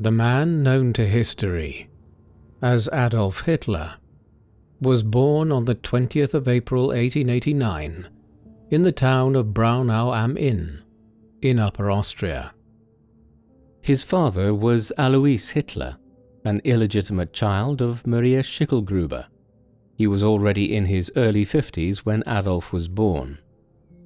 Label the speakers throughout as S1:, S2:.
S1: The man known to history as Adolf Hitler was born on the 20th of April 1889 in the town of Braunau am Inn in Upper Austria. His father was Alois Hitler, an illegitimate child of Maria Schicklgruber. He was already in his early 50s when Adolf was born.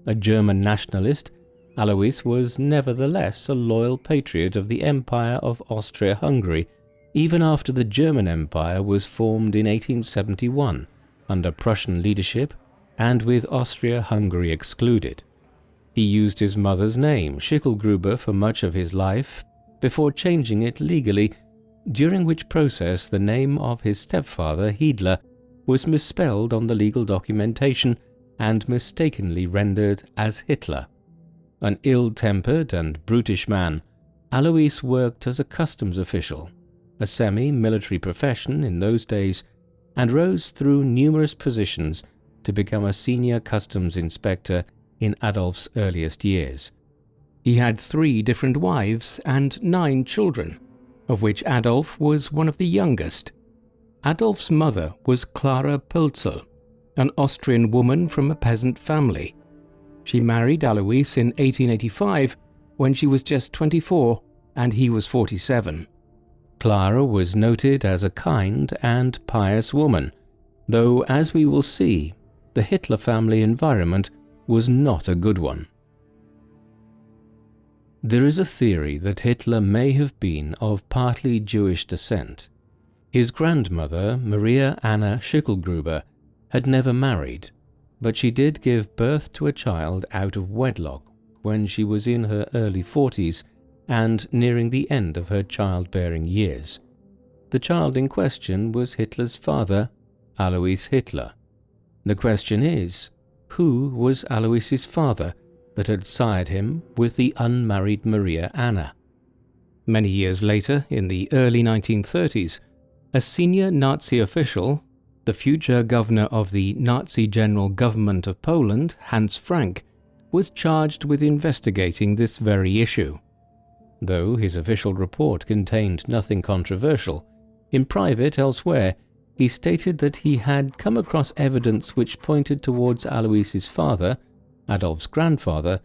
S1: A German nationalist, Alois was nevertheless a loyal patriot of the Empire of Austria-Hungary, even after the German Empire was formed in 1871 under Prussian leadership and with Austria-Hungary excluded. He used his mother's name, Schicklgruber, for much of his life, before changing it legally, during which process the name of his stepfather, Hiedler, was misspelled on the legal documentation and mistakenly rendered as Hitler. An ill-tempered and brutish man, Alois worked as a customs official, a semi-military profession in those days, and rose through numerous positions to become a senior customs inspector in Adolf's earliest years. He had 3 different wives and 9 children, of which Adolf was one of the youngest. Adolf's mother was Clara Pölzel, an Austrian woman from a peasant family. She married Alois in 1885 when she was just 24 and he was 47. Clara was noted as a kind and pious woman, though, as we will see, the Hitler family environment was not a good one. There is a theory that Hitler may have been of partly Jewish descent. His grandmother, Maria Anna Schicklgruber, had never married, but she did give birth to a child out of wedlock when she was in her early 40s and nearing the end of her childbearing years. The child in question was Hitler's father, Alois Hitler. The question is, who was Alois's father that had sired him with the unmarried Maria Anna? Many years later, in the early 1930s, a senior Nazi official, the future governor of the Nazi General Government of Poland, Hans Frank, was charged with investigating this very issue. Though his official report contained nothing controversial, in private elsewhere, he stated that he had come across evidence which pointed towards Alois's father, Adolf's grandfather,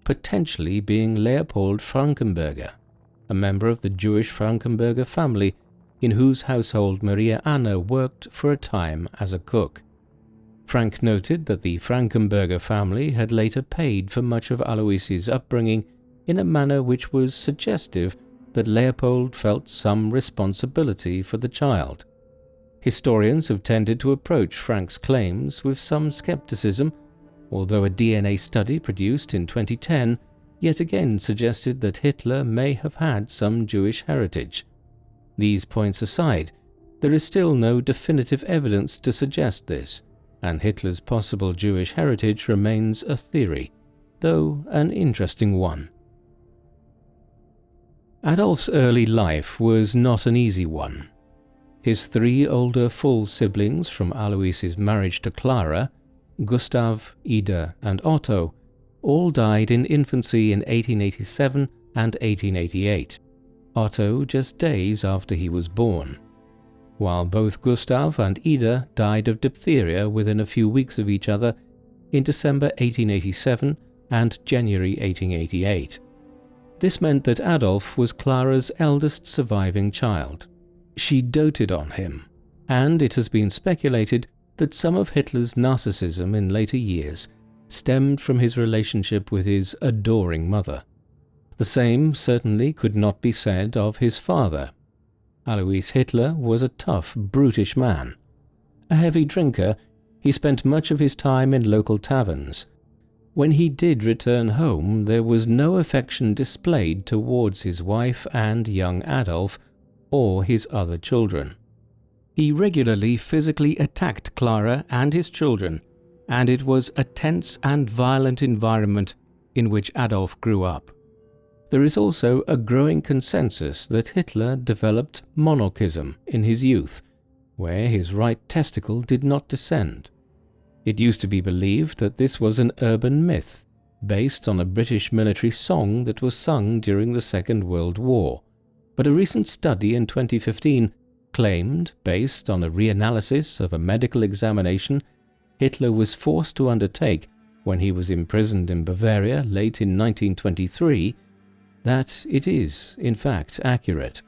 S1: potentially being Leopold Frankenberger, a member of the Jewish Frankenberger family in whose household Maria Anna worked for a time as a cook. Frank noted that the Frankenberger family had later paid for much of Alois's upbringing in a manner which was suggestive that Leopold felt some responsibility for the child. Historians have tended to approach Frank's claims with some skepticism, although a DNA study produced in 2010 yet again suggested that Hitler may have had some Jewish heritage. These points aside, there is still no definitive evidence to suggest this, and Hitler's possible Jewish heritage remains a theory, though an interesting one. Adolf's early life was not an easy one. His 3 older full siblings from Alois's marriage to Clara, Gustav, Ida, and Otto, all died in infancy in 1887 and 1888, Otto just days after he was born, while both Gustav and Ida died of diphtheria within a few weeks of each other in December 1887 and January 1888. This meant that Adolf was Clara's eldest surviving child. She doted on him, and it has been speculated that some of Hitler's narcissism in later years stemmed from his relationship with his adoring mother. The same certainly could not be said of his father. Alois Hitler was a tough, brutish man. A heavy drinker, he spent much of his time in local taverns. When he did return home, there was no affection displayed towards his wife and young Adolf, or his other children. He regularly physically attacked Clara and his children, and it was a tense and violent environment in which Adolf grew up. There is also a growing consensus that Hitler developed monarchism in his youth, where his right testicle did not descend. It used to be believed that this was an urban myth, based on a British military song that was sung during the Second World War, but a recent study in 2015 claimed, based on a reanalysis of a medical examination Hitler was forced to undertake when he was imprisoned in Bavaria late in 1923, that it is, in fact, accurate.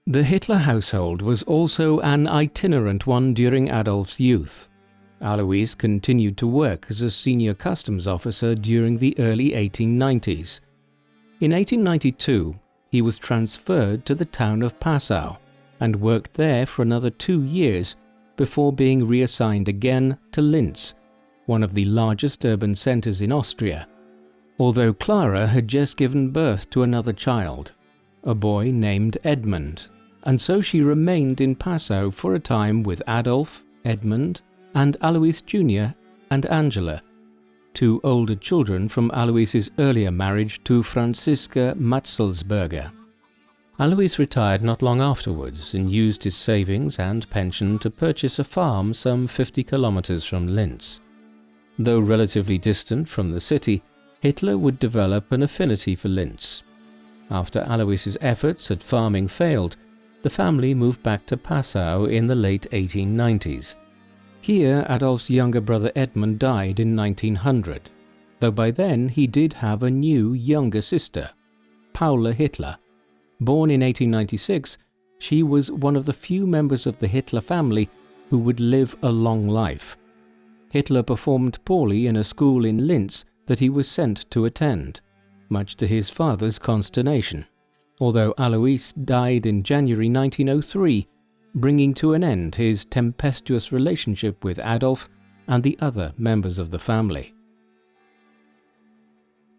S1: The Hitler household was also an itinerant one during Adolf's youth. Alois continued to work as a senior customs officer during the early 1890s. In 1892, he was transferred to the town of Passau and worked there for another 2 years before being reassigned again to Linz, one of the largest urban centers in Austria. Although Clara had just given birth to another child, a boy named Edmund, and so she remained in Passau for a time with Adolf, Edmund, and Alois Jr. and Angela, 2 older children from Alois's earlier marriage to Franziska Matzelsberger. Alois retired not long afterwards and used his savings and pension to purchase a farm some 50 kilometers from Linz. Though relatively distant from the city, Hitler would develop an affinity for Linz. After Alois's efforts at farming failed, the family moved back to Passau in the late 1890s. Here, Adolf's younger brother Edmund died in 1900, though by then he did have a new younger sister, Paula Hitler. Born in 1896, she was one of the few members of the Hitler family who would live a long life. Hitler performed poorly in a school in Linz that he was sent to attend, much to his father's consternation, although Alois died in January 1903, bringing to an end his tempestuous relationship with Adolf and the other members of the family.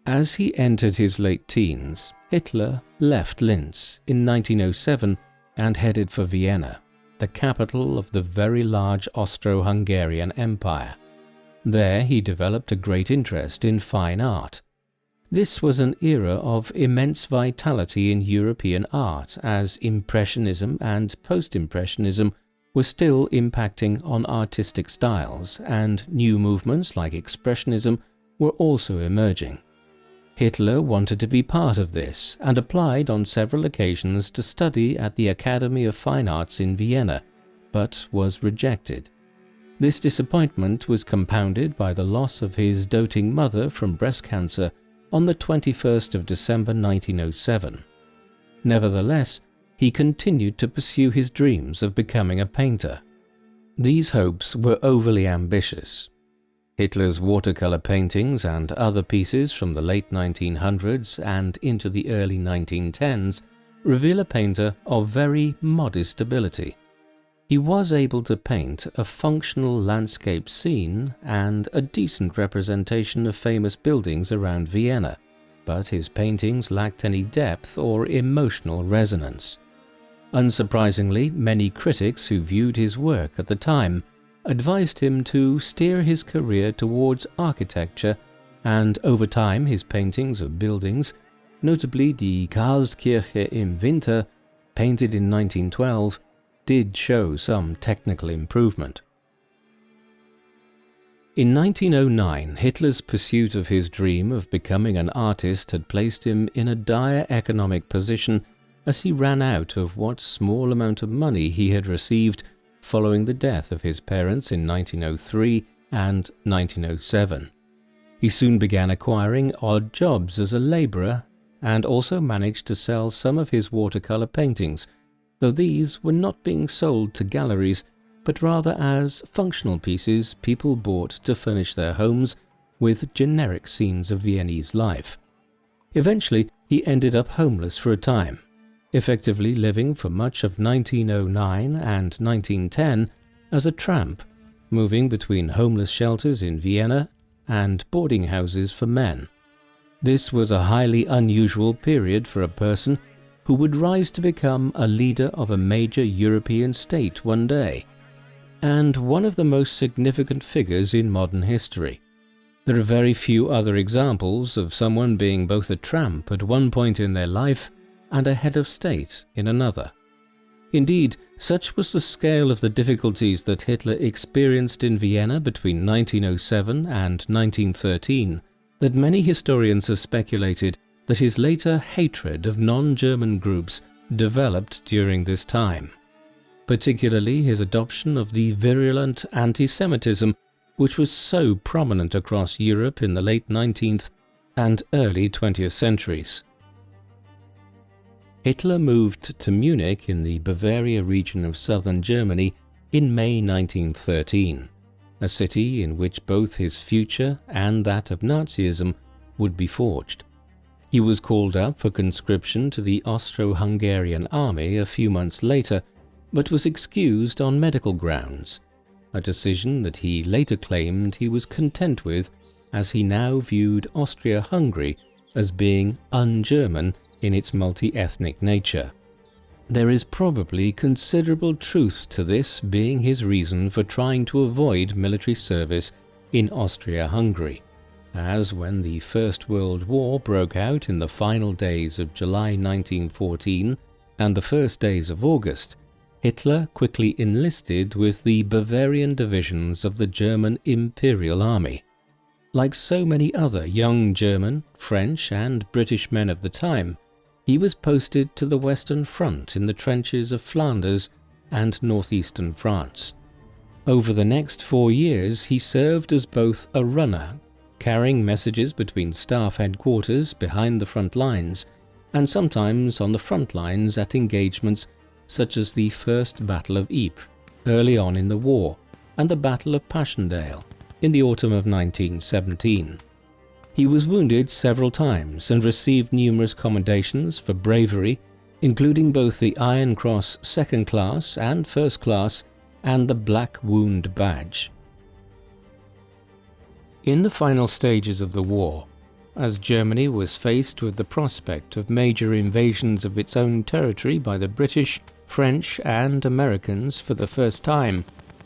S1: As he entered his late teens, Hitler left Linz in 1907 and headed for Vienna, the capital of the very large Austro-Hungarian Empire. There he developed a great interest in fine art. This was an era of immense vitality in European art, as Impressionism and Post-Impressionism were still impacting on artistic styles, and new movements like Expressionism were also emerging. Hitler wanted to be part of this and applied on several occasions to study at the Academy of Fine Arts in Vienna, but was rejected. This disappointment was compounded by the loss of his doting mother from breast cancer on the 21st of December 1907. Nevertheless, he continued to pursue his dreams of becoming a painter. These hopes were overly ambitious. Hitler's watercolor paintings and other pieces from the late 1900s and into the early 1910s reveal a painter of very modest ability. He was able to paint a functional landscape scene and a decent representation of famous buildings around Vienna, but his paintings lacked any depth or emotional resonance. Unsurprisingly, many critics who viewed his work at the time advised him to steer his career towards architecture, and over time his paintings of buildings, notably Die Karlskirche im Winter, painted in 1912, did show some technical improvement. In 1909, Hitler's pursuit of his dream of becoming an artist had placed him in a dire economic position as he ran out of what small amount of money he had received following the death of his parents in 1903 and 1907. He soon began acquiring odd jobs as a labourer and also managed to sell some of his watercolour paintings, though these were not being sold to galleries, but rather as functional pieces people bought to furnish their homes with generic scenes of Viennese life. Eventually, he ended up homeless for a time, effectively living for much of 1909 and 1910 as a tramp, moving between homeless shelters in Vienna and boarding houses for men. This was a highly unusual period for a person who would rise to become a leader of a major European state one day, and one of the most significant figures in modern history. There are very few other examples of someone being both a tramp at one point in their life and a head of state in another. Indeed, such was the scale of the difficulties that Hitler experienced in Vienna between 1907 and 1913 that many historians have speculated that his later hatred of non-German groups developed during this time, particularly his adoption of the virulent anti-Semitism which was so prominent across Europe in the late 19th and early 20th centuries. Hitler moved to Munich in the Bavaria region of southern Germany in May 1913, a city in which both his future and that of Nazism would be forged. He was called up for conscription to the Austro-Hungarian army a few months later, but was excused on medical grounds, a decision that he later claimed he was content with, as he now viewed Austria-Hungary as being un-German in its multi-ethnic nature. There is probably considerable truth to this being his reason for trying to avoid military service in Austria-Hungary, as when the First World War broke out in the final days of July 1914 and the first days of August, Hitler quickly enlisted with the Bavarian divisions of the German Imperial Army. Like so many other young German, French and British men of the time, he was posted to the Western Front in the trenches of Flanders and northeastern France. Over the next 4 years he served as both a runner, carrying messages between staff headquarters behind the front lines, and sometimes on the front lines at engagements such as the First Battle of Ypres early on in the war and the Battle of Passchendaele in the autumn of 1917. He was wounded several times and received numerous commendations for bravery, including both the Iron Cross Second Class and First Class and the Black Wound Badge. In the final stages of the war, as Germany was faced with the prospect of major invasions of its own territory by the British, French and Americans for the first time,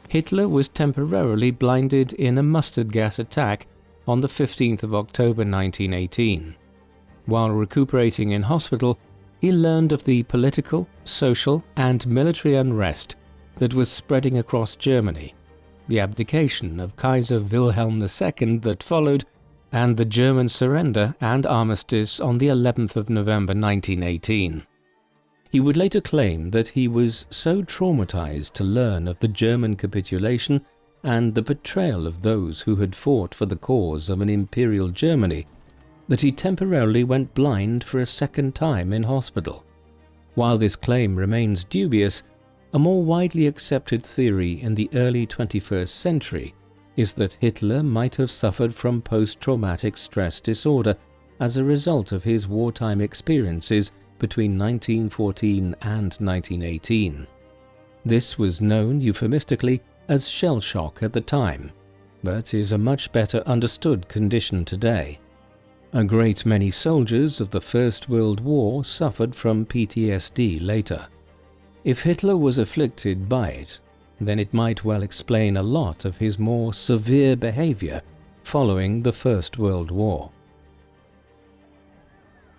S1: Hitler was temporarily blinded in a mustard gas attack on the 15th of October 1918. While recuperating in hospital, he learned of the political, social and military unrest that was spreading across Germany, the abdication of Kaiser Wilhelm II that followed, and the German surrender and armistice on the 11th of November 1918. He would later claim that he was so traumatized to learn of the German capitulation and the betrayal of those who had fought for the cause of an imperial Germany that he temporarily went blind for a second time in hospital. While this claim remains dubious, a more widely accepted theory in the early 21st century is that Hitler might have suffered from post-traumatic stress disorder as a result of his wartime experiences between 1914 and 1918. This was known euphemistically as shell shock at the time, but is a much better understood condition today. A great many soldiers of the First World War suffered from PTSD later. If Hitler was afflicted by it, then it might well explain a lot of his more severe behavior following the First World War.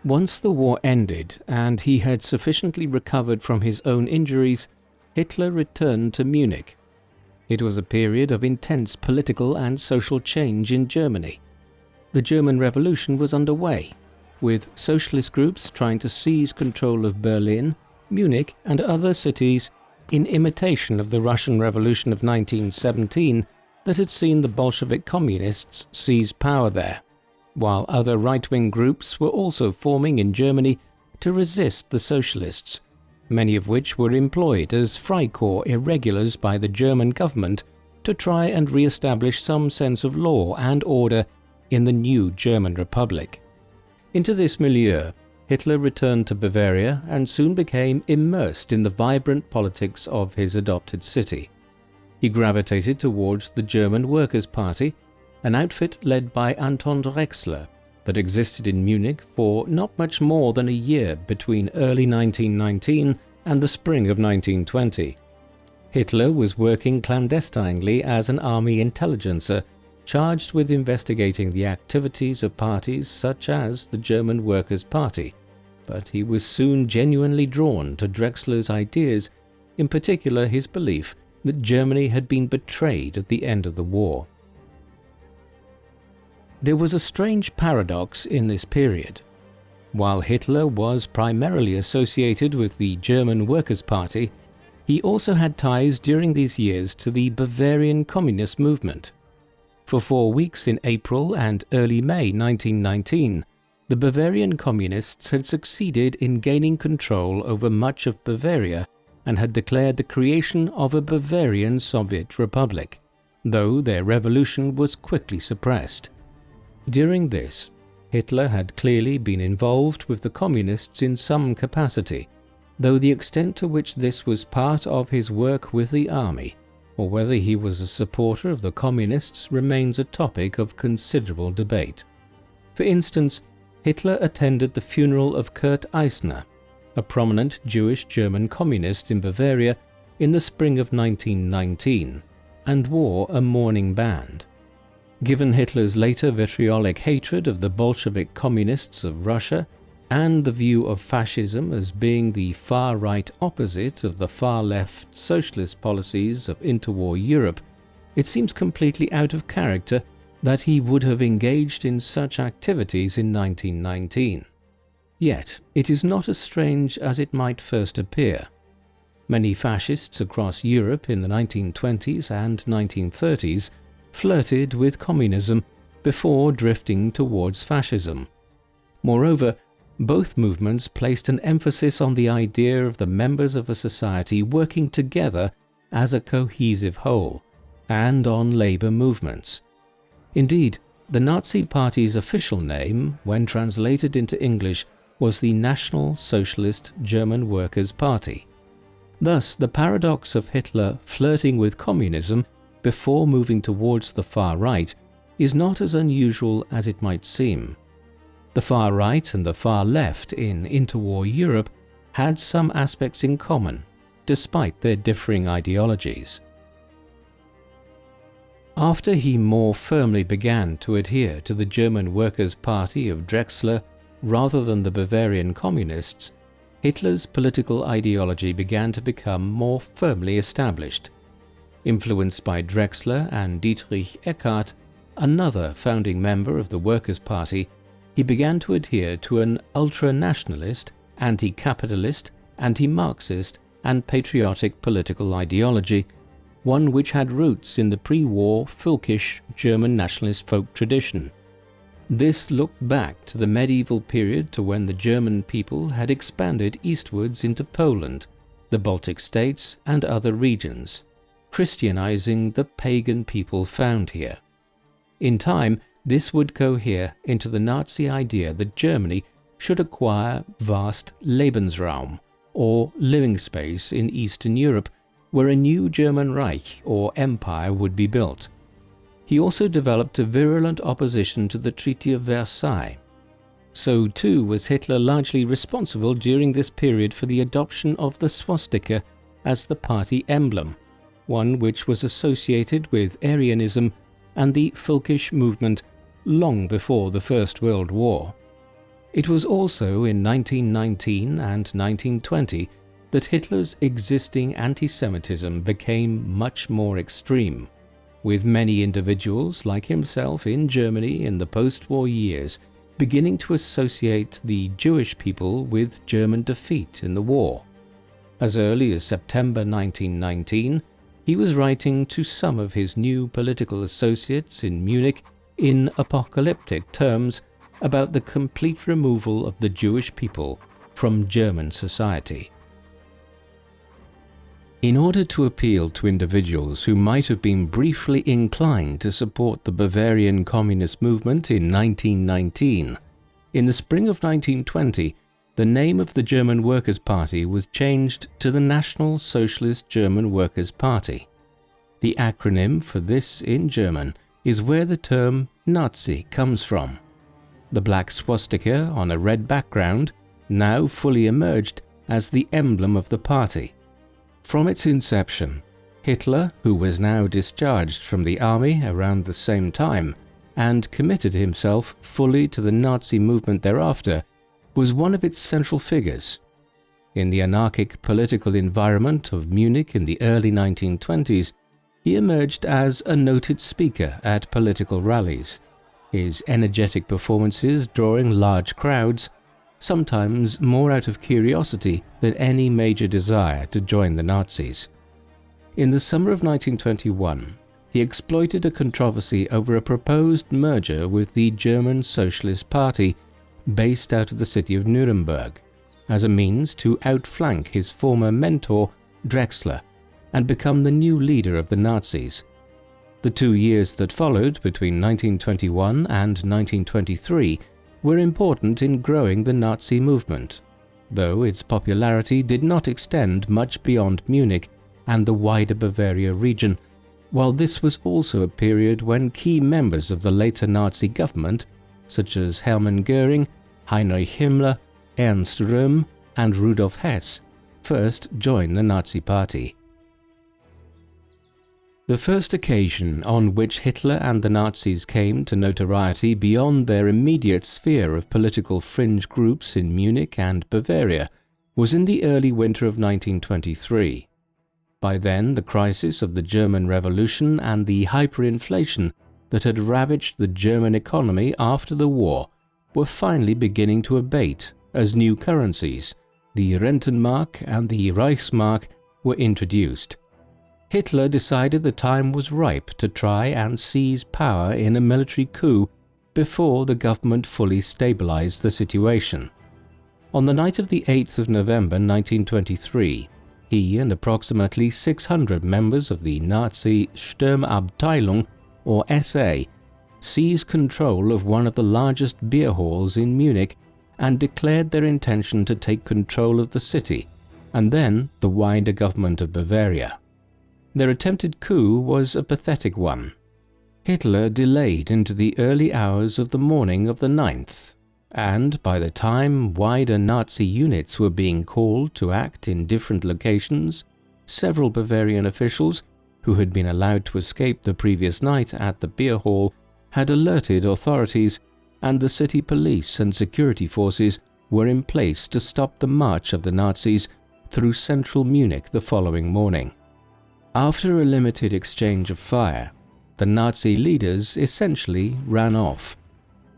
S1: Once the war ended and he had sufficiently recovered from his own injuries, Hitler returned to Munich. It was a period of intense political and social change in Germany. The German Revolution was underway, with socialist groups trying to seize control of Berlin, Munich and other cities in imitation of the Russian Revolution of 1917 that had seen the Bolshevik communists seize power there, while other right-wing groups were also forming in Germany to resist the socialists, many of which were employed as Freikorps irregulars by the German government to try and re-establish some sense of law and order in the new German Republic. Into this milieu, Hitler returned to Bavaria and soon became immersed in the vibrant politics of his adopted city. He gravitated towards the German Workers' Party, an outfit led by Anton Drexler that existed in Munich for not much more than a year between early 1919 and the spring of 1920. Hitler was working clandestinely as an army intelligencer, charged with investigating the activities of parties such as the German Workers' Party, but he was soon genuinely drawn to Drexler's ideas, in particular his belief that Germany had been betrayed at the end of the war. There was a strange paradox in this period. While Hitler was primarily associated with the German Workers' Party, he also had ties during these years to the Bavarian Communist movement. For 4 weeks in April and early May 1919, the Bavarian Communists had succeeded in gaining control over much of Bavaria and had declared the creation of a Bavarian Soviet Republic, though their revolution was quickly suppressed. During this, Hitler had clearly been involved with the Communists in some capacity, though the extent to which this was part of his work with the army, or whether he was a supporter of the Communists, remains a topic of considerable debate. For instance, Hitler attended the funeral of Kurt Eisner, a prominent Jewish German communist in Bavaria, in the spring of 1919, and wore a mourning band. Given Hitler's later vitriolic hatred of the Bolshevik communists of Russia and the view of fascism as being the far-right opposite of the far-left socialist policies of interwar Europe, it seems completely out of character that he would have engaged in such activities in 1919. Yet, it is not as strange as it might first appear. Many fascists across Europe in the 1920s and 1930s flirted with communism before drifting towards fascism. Moreover, both movements placed an emphasis on the idea of the members of a society working together as a cohesive whole, and on labor movements. Indeed, the Nazi Party's official name, when translated into English, was the National Socialist German Workers' Party. Thus, the paradox of Hitler flirting with communism before moving towards the far right is not as unusual as it might seem. The far right and the far left in interwar Europe had some aspects in common, despite their differing ideologies. After he more firmly began to adhere to the German Workers' Party of Drexler rather than the Bavarian Communists, Hitler's political ideology began to become more firmly established. Influenced by Drexler and Dietrich Eckart, another founding member of the Workers' Party, he began to adhere to an ultra-nationalist, anti-capitalist, anti-Marxist and patriotic political ideology, one which had roots in the pre-war Völkisch German nationalist folk tradition. This looked back to the medieval period, to when the German people had expanded eastwards into Poland, the Baltic states and other regions, Christianizing the pagan people found here. In time, this would cohere into the Nazi idea that Germany should acquire vast Lebensraum, or living space in Eastern Europe, where a new German Reich or Empire would be built. He also developed a virulent opposition to the Treaty of Versailles. So too was Hitler largely responsible during this period for the adoption of the swastika as the party emblem, one which was associated with Aryanism and the Völkisch movement long before the First World War. It was also in 1919 and 1920 that Hitler's existing anti-Semitism became much more extreme, with many individuals like himself in Germany in the post-war years beginning to associate the Jewish people with German defeat in the war. As early as September 1919, he was writing to some of his new political associates in Munich in apocalyptic terms about the complete removal of the Jewish people from German society. In order to appeal to individuals who might have been briefly inclined to support the Bavarian Communist movement in 1919, in the spring of 1920, the name of the German Workers' Party was changed to the National Socialist German Workers' Party. The acronym for this in German is where the term Nazi comes from. The black swastika on a red background now fully emerged as the emblem of the party. From its inception, Hitler, who was now discharged from the army around the same time and committed himself fully to the Nazi movement thereafter, was one of its central figures. In the anarchic political environment of Munich in the early 1920s, he emerged as a noted speaker at political rallies, his energetic performances drawing large crowds, sometimes more out of curiosity than any major desire to join the Nazis. In the summer of 1921, he exploited a controversy over a proposed merger with the German Socialist Party, based out of the city of Nuremberg, as a means to outflank his former mentor, Drexler, and become the new leader of the Nazis. The 2 years that followed between 1921 and 1923 were important in growing the Nazi movement, though its popularity did not extend much beyond Munich and the wider Bavaria region, while this was also a period when key members of the later Nazi government, such as Hermann Göring, Heinrich Himmler, Ernst Röhm, and Rudolf Hess, first joined the Nazi Party. The first occasion on which Hitler and the Nazis came to notoriety beyond their immediate sphere of political fringe groups in Munich and Bavaria was in the early winter of 1923. By then, the crisis of the German Revolution and the hyperinflation that had ravaged the German economy after the war were finally beginning to abate as new currencies, the Rentenmark and the Reichsmark, were introduced. Hitler decided the time was ripe to try and seize power in a military coup before the government fully stabilized the situation. On the night of the 8th of November 1923, he and approximately 600 members of the Nazi Sturmabteilung, or SA, seized control of one of the largest beer halls in Munich and declared their intention to take control of the city and then the wider government of Bavaria. Their attempted coup was a pathetic one. Hitler delayed into the early hours of the morning of the 9th, and by the time wider Nazi units were being called to act in different locations, several Bavarian officials, who had been allowed to escape the previous night at the beer hall, had alerted authorities, and the city police and security forces were in place to stop the march of the Nazis through central Munich the following morning. After a limited exchange of fire, the Nazi leaders essentially ran off.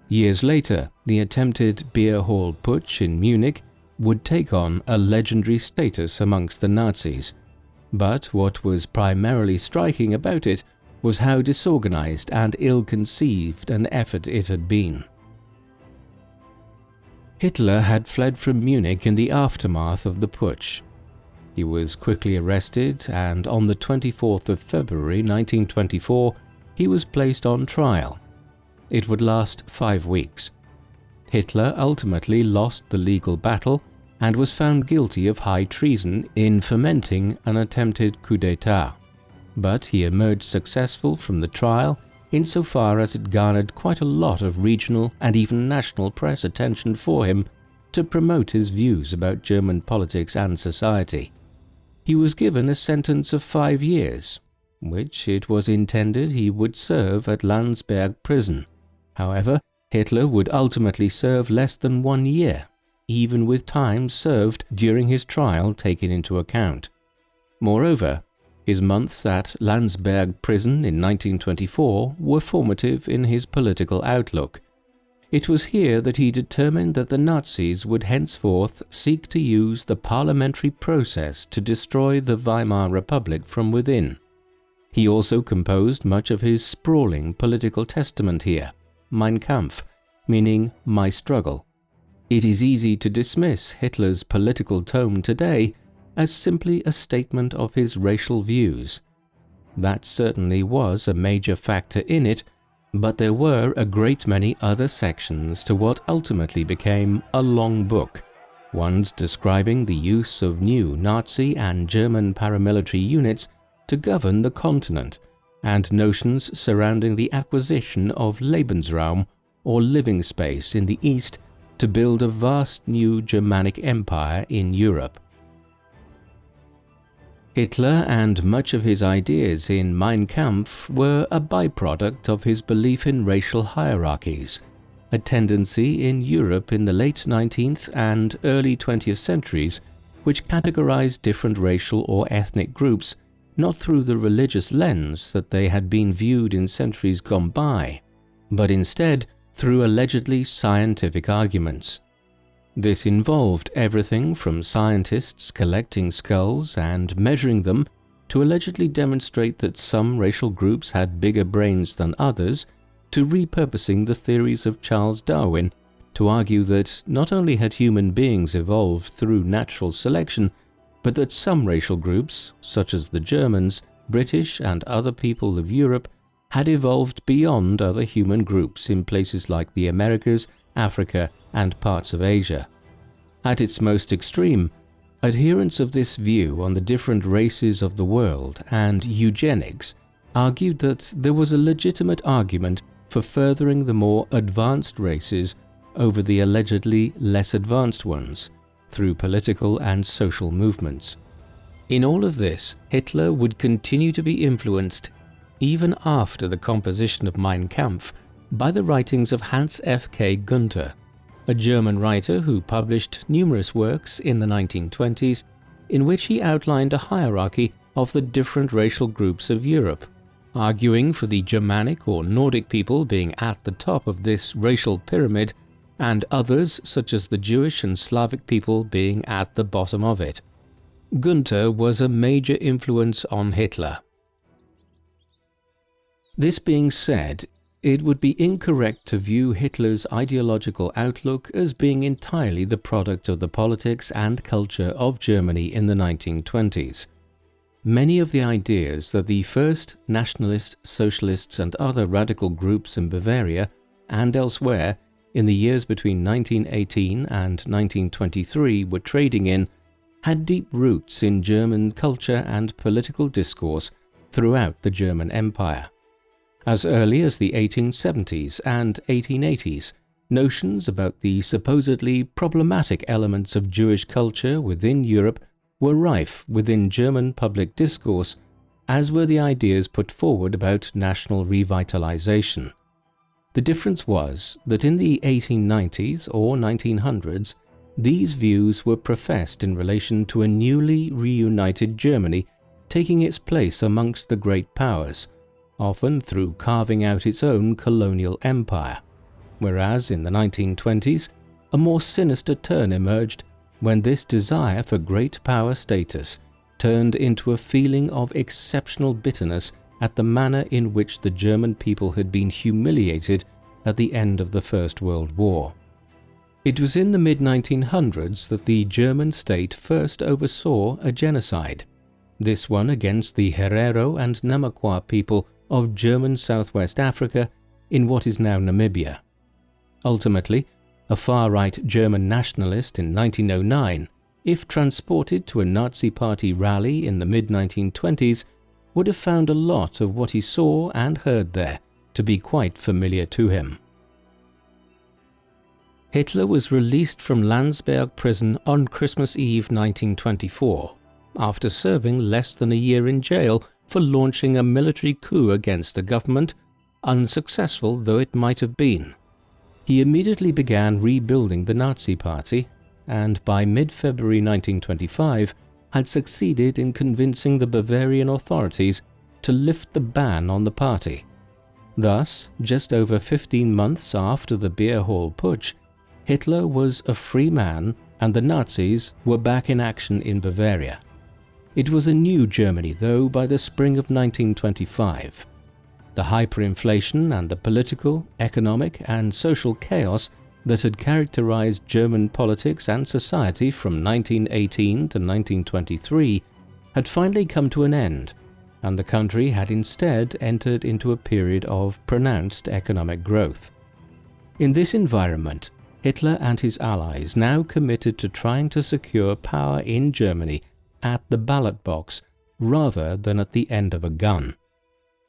S1: Years later, the attempted beer hall putsch in Munich would take on a legendary status amongst the Nazis, but what was primarily striking about it was how disorganized and ill-conceived an effort it had been. Hitler had fled from Munich in the aftermath of the putsch. He was quickly arrested, and on the 24th of February 1924, he was placed on trial. It would last 5 weeks. Hitler ultimately lost the legal battle and was found guilty of high treason in fomenting an attempted coup d'état. But he emerged successful from the trial insofar as it garnered quite a lot of regional and even national press attention for him to promote his views about German politics and society. He was given a sentence of 5 years, which it was intended he would serve at Landsberg prison. However, Hitler would ultimately serve less than 1 year, even with time served during his trial taken into account. Moreover, his months at Landsberg prison in 1924 were formative in his political outlook. It was here that he determined that the Nazis would henceforth seek to use the parliamentary process to destroy the Weimar Republic from within. He also composed much of his sprawling political testament here, Mein Kampf, meaning my struggle. It is easy to dismiss Hitler's political tone today as simply a statement of his racial views. That certainly was a major factor in it, but there were a great many other sections to what ultimately became a long book, ones describing the use of new Nazi and German paramilitary units to govern the continent, and notions surrounding the acquisition of Lebensraum, or living space in the East, to build a vast new Germanic empire in Europe. Hitler and much of his ideas in Mein Kampf were a byproduct of his belief in racial hierarchies, a tendency in Europe in the late 19th and early 20th centuries which categorized different racial or ethnic groups not through the religious lens that they had been viewed in centuries gone by, but instead through allegedly scientific arguments. This involved everything from scientists collecting skulls and measuring them to allegedly demonstrate that some racial groups had bigger brains than others, to repurposing the theories of Charles Darwin to argue that not only had human beings evolved through natural selection, but that some racial groups, such as the Germans, British and other people of Europe, had evolved beyond other human groups in places like the Americas, Africa and parts of Asia. At its most extreme, adherents of this view on the different races of the world and eugenics argued that there was a legitimate argument for furthering the more advanced races over the allegedly less advanced ones through political and social movements. In all of this, Hitler would continue to be influenced even after the composition of Mein Kampf by the writings of Hans F. K. Gunther, a German writer who published numerous works in the 1920s in which he outlined a hierarchy of the different racial groups of Europe, arguing for the Germanic or Nordic people being at the top of this racial pyramid and others such as the Jewish and Slavic people being at the bottom of it. Gunther was a major influence on Hitler. This being said, it would be incorrect to view Hitler's ideological outlook as being entirely the product of the politics and culture of Germany in the 1920s. Many of the ideas that the first nationalists, socialists and other radical groups in Bavaria and elsewhere in the years between 1918 and 1923 were trading in had deep roots in German culture and political discourse throughout the German Empire. As early as the 1870s and 1880s, notions about the supposedly problematic elements of Jewish culture within Europe were rife within German public discourse, as were the ideas put forward about national revitalization. The difference was that in the 1890s or 1900s, these views were professed in relation to a newly reunited Germany taking its place amongst the great powers, often through carving out its own colonial empire, whereas in the 1920s, a more sinister turn emerged when this desire for great power status turned into a feeling of exceptional bitterness at the manner in which the German people had been humiliated at the end of the First World War. It was in the mid-1900s that the German state first oversaw a genocide, this one against the Herero and Namaqua people of German Southwest Africa in what is now Namibia. Ultimately, a far-right German nationalist in 1909, if transported to a Nazi Party rally in the mid-1920s, would have found a lot of what he saw and heard there to be quite familiar to him. Hitler was released from Landsberg prison on Christmas Eve 1924, after serving less than a year in jail for launching a military coup against the government, unsuccessful though it might have been. He immediately began rebuilding the Nazi Party, and by mid-February 1925 had succeeded in convincing the Bavarian authorities to lift the ban on the party. Thus, just over 15 months after the Beer Hall Putsch, Hitler was a free man and the Nazis were back in action in Bavaria. It was a new Germany, though, by the spring of 1925. The hyperinflation and the political, economic and social chaos that had characterized German politics and society from 1918 to 1923 had finally come to an end, and the country had instead entered into a period of pronounced economic growth. In this environment, Hitler and his allies now committed to trying to secure power in Germany at the ballot box rather than at the end of a gun.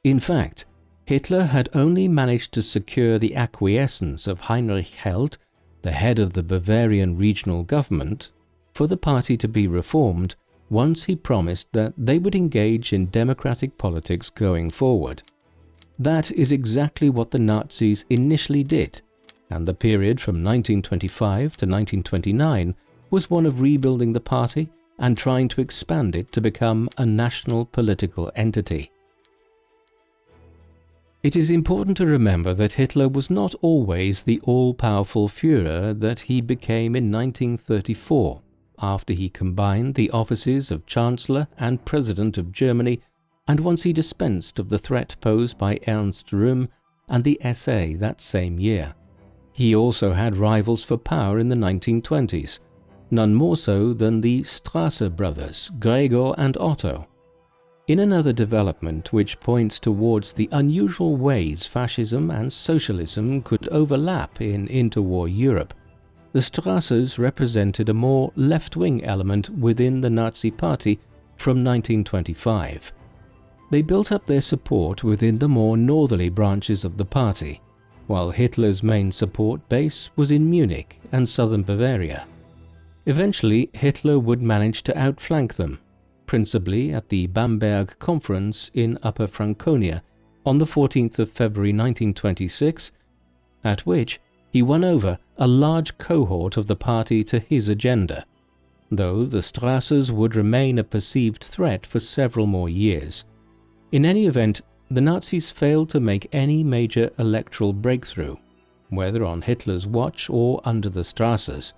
S1: In fact, Hitler had only managed to secure the acquiescence of Heinrich Held, the head of the Bavarian regional government, for the party to be reformed once he promised that they would engage in democratic politics going forward. That is exactly what the Nazis initially did, and the period from 1925 to 1929 was one of rebuilding the party and trying to expand it to become a national political entity. It is important to remember that Hitler was not always the all-powerful Führer that he became in 1934, after he combined the offices of Chancellor and President of Germany, and once he dispensed of the threat posed by Ernst Röhm and the SA that same year. He also had rivals for power in the 1920s, none more so than the Strasser brothers, Gregor and Otto. In another development which points towards the unusual ways fascism and socialism could overlap in interwar Europe, the Strassers represented a more left-wing element within the Nazi Party from 1925. They built up their support within the more northerly branches of the party, while Hitler's main support base was in Munich and southern Bavaria. Eventually, Hitler would manage to outflank them, principally at the Bamberg Conference in Upper Franconia on the 14th of February 1926, at which he won over a large cohort of the party to his agenda, though the Strassers would remain a perceived threat for several more years. In any event, the Nazis failed to make any major electoral breakthrough, whether on Hitler's watch or under the Strassers.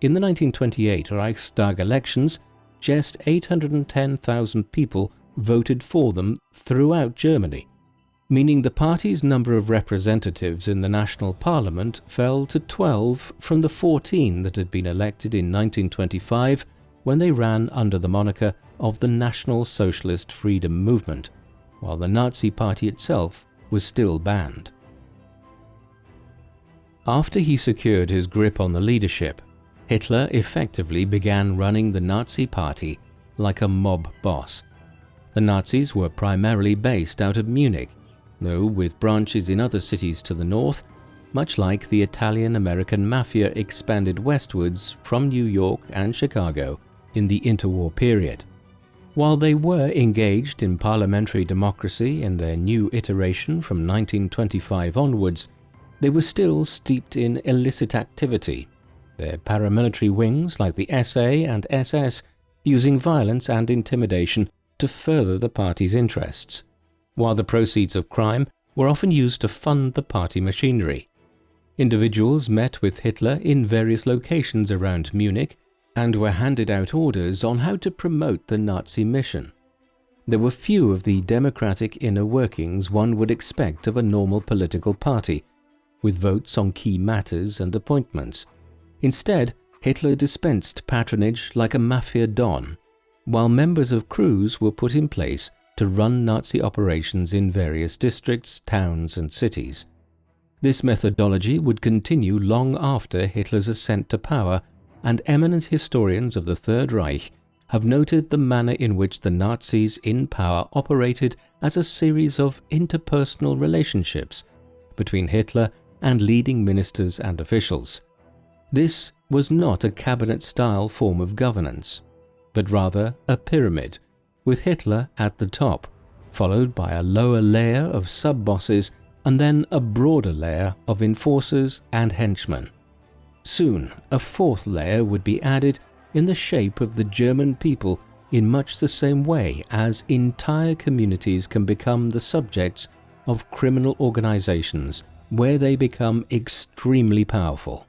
S1: In the 1928 Reichstag elections, just 810,000 people voted for them throughout Germany, meaning the party's number of representatives in the national parliament fell to 12 from the 14 that had been elected in 1925 when they ran under the moniker of the National Socialist Freedom Movement, while the Nazi Party itself was still banned. After he secured his grip on the leadership, Hitler effectively began running the Nazi Party like a mob boss. The Nazis were primarily based out of Munich, though with branches in other cities to the north, much like the Italian-American Mafia expanded westwards from New York and Chicago in the interwar period. While they were engaged in parliamentary democracy in their new iteration from 1925 onwards, they were still steeped in illicit activity, their paramilitary wings like the SA and SS using violence and intimidation to further the party's interests, while the proceeds of crime were often used to fund the party machinery. Individuals met with Hitler in various locations around Munich and were handed out orders on how to promote the Nazi mission. There were few of the democratic inner workings one would expect of a normal political party, with votes on key matters and appointments. Instead, Hitler dispensed patronage like a mafia don, while members of crews were put in place to run Nazi operations in various districts, towns and cities. This methodology would continue long after Hitler's ascent to power, and eminent historians of the Third Reich have noted the manner in which the Nazis in power operated as a series of interpersonal relationships between Hitler and leading ministers and officials. This was not a cabinet-style form of governance, but rather a pyramid, with Hitler at the top, followed by a lower layer of sub-bosses and then a broader layer of enforcers and henchmen. Soon, a fourth layer would be added in the shape of the German people in much the same way as entire communities can become the subjects of criminal organizations where they become extremely powerful.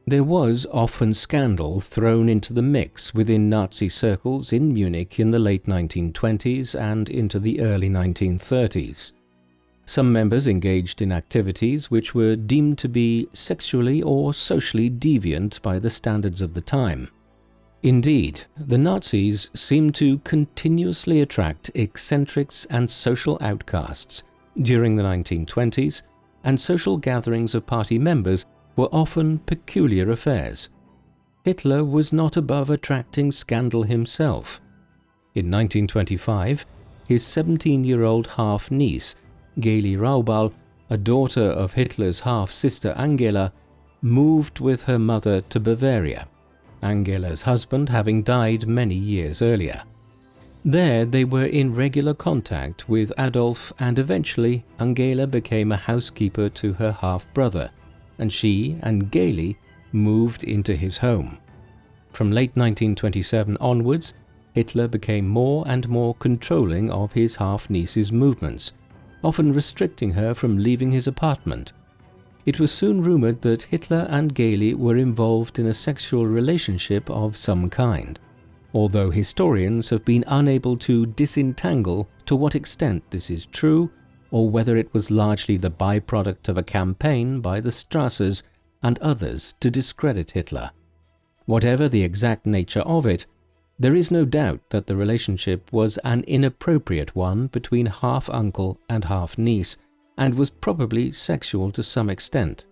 S1: There was often scandal thrown into the mix within Nazi circles in Munich in the late 1920s and into the early 1930s. Some members engaged in activities which were deemed to be sexually or socially deviant by the standards of the time. Indeed, the Nazis seemed to continuously attract eccentrics and social outcasts during the 1920s, and social gatherings of party members were often peculiar affairs. Hitler was not above attracting scandal himself. In 1925, his 17-year-old half-niece, Geli Raubal, a daughter of Hitler's half-sister Angela, moved with her mother to Bavaria, Angela's husband having died many years earlier. There they were in regular contact with Adolf, and eventually Angela became a housekeeper to her half-brother, and she and Geli moved into his home. From late 1927 onwards, Hitler became more and more controlling of his half-niece's movements, often restricting her from leaving his apartment. It was soon rumoured that Hitler and Gailey were involved in a sexual relationship of some kind, although historians have been unable to disentangle to what extent this is true or whether it was largely the byproduct of a campaign by the Strassers and others to discredit Hitler. Whatever the exact nature of it, there is no doubt that the relationship was an inappropriate one between half-uncle and half-niece, and was probably sexual to some extent.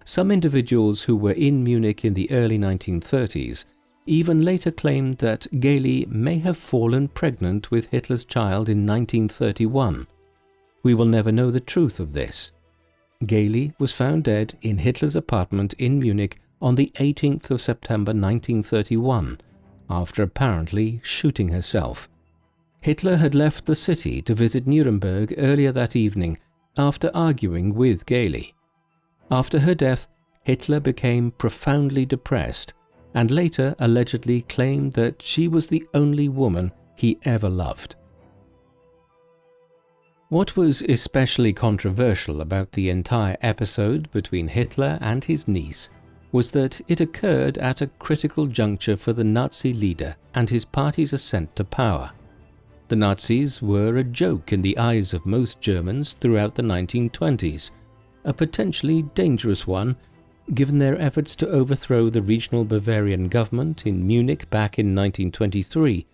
S1: Some individuals who were in Munich in the early 1930s even later claimed that Gailey may have fallen pregnant with Hitler's child in 1931. We will never know the truth of this. Gailey was found dead in Hitler's apartment in Munich on the 18th of September 1931, after apparently shooting herself. Hitler had left the city to visit Nuremberg earlier that evening after arguing with Gailey. After her death, Hitler became profoundly depressed and later allegedly claimed that she was the only woman he ever loved. What was especially controversial about the entire episode between Hitler and his niece was that it occurred at a critical juncture for the Nazi leader and his party's ascent to power. The Nazis were a joke in the eyes of most Germans throughout the 1920s, a potentially dangerous one given their efforts to overthrow the regional Bavarian government in Munich back in 1923,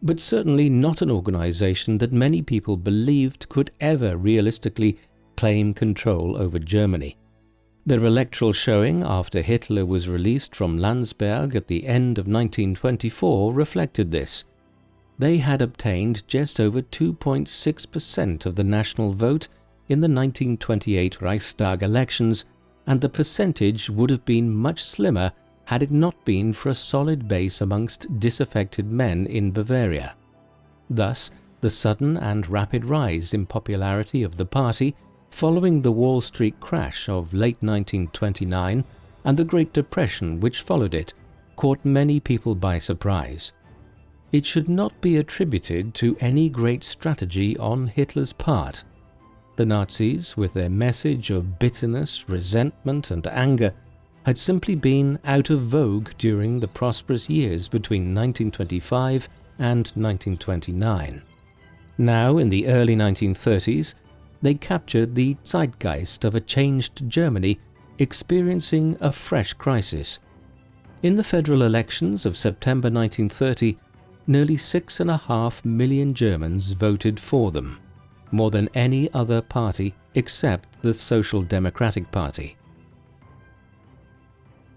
S1: but certainly not an organization that many people believed could ever realistically claim control over Germany. Their electoral showing after Hitler was released from Landsberg at the end of 1924 reflected this. They had obtained just over 2.6% of the national vote in the 1928 Reichstag elections, and the percentage would have been much slimmer had it not been for a solid base amongst disaffected men in Bavaria. Thus, the sudden and rapid rise in popularity of the party following the Wall Street crash of late 1929 and the Great Depression which followed it caught many people by surprise. It should not be attributed to any great strategy on Hitler's part. The Nazis, with their message of bitterness, resentment and anger, had simply been out of vogue during the prosperous years between 1925 and 1929. Now, in the early 1930s, they captured the zeitgeist of a changed Germany experiencing a fresh crisis. In the federal elections of September 1930, nearly 6.5 million Germans voted for them, more than any other party except the Social Democratic Party.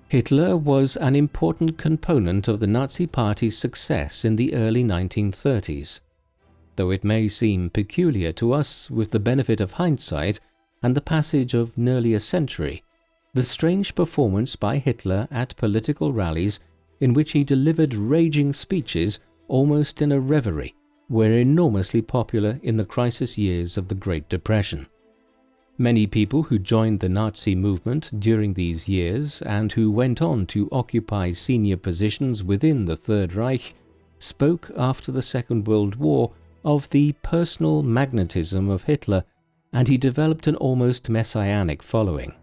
S1: Hitler was an important component of the Nazi Party's success in the early 1930s. Though it may seem peculiar to us with the benefit of hindsight and the passage of nearly a century, the strange performance by Hitler at political rallies in which he delivered raging speeches almost in a reverie were enormously popular in the crisis years of the Great Depression. Many people who joined the Nazi movement during these years and who went on to occupy senior positions within the Third Reich spoke after the Second World War of the personal magnetism of Hitler, and he developed an almost messianic following.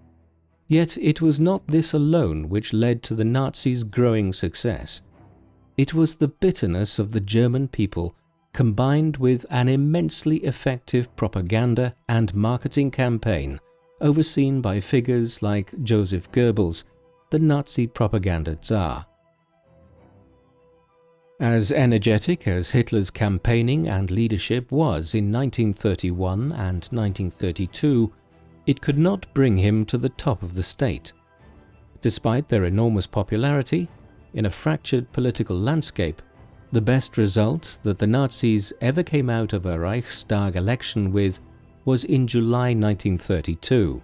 S1: Yet it was not this alone which led to the Nazis' growing success. It was the bitterness of the German people combined with an immensely effective propaganda and marketing campaign overseen by figures like Joseph Goebbels, the Nazi propaganda czar. As energetic as Hitler's campaigning and leadership was in 1931 and 1932, it could not bring him to the top of the state. Despite their enormous popularity, in a fractured political landscape, the best result that the Nazis ever came out of a Reichstag election with was in July 1932.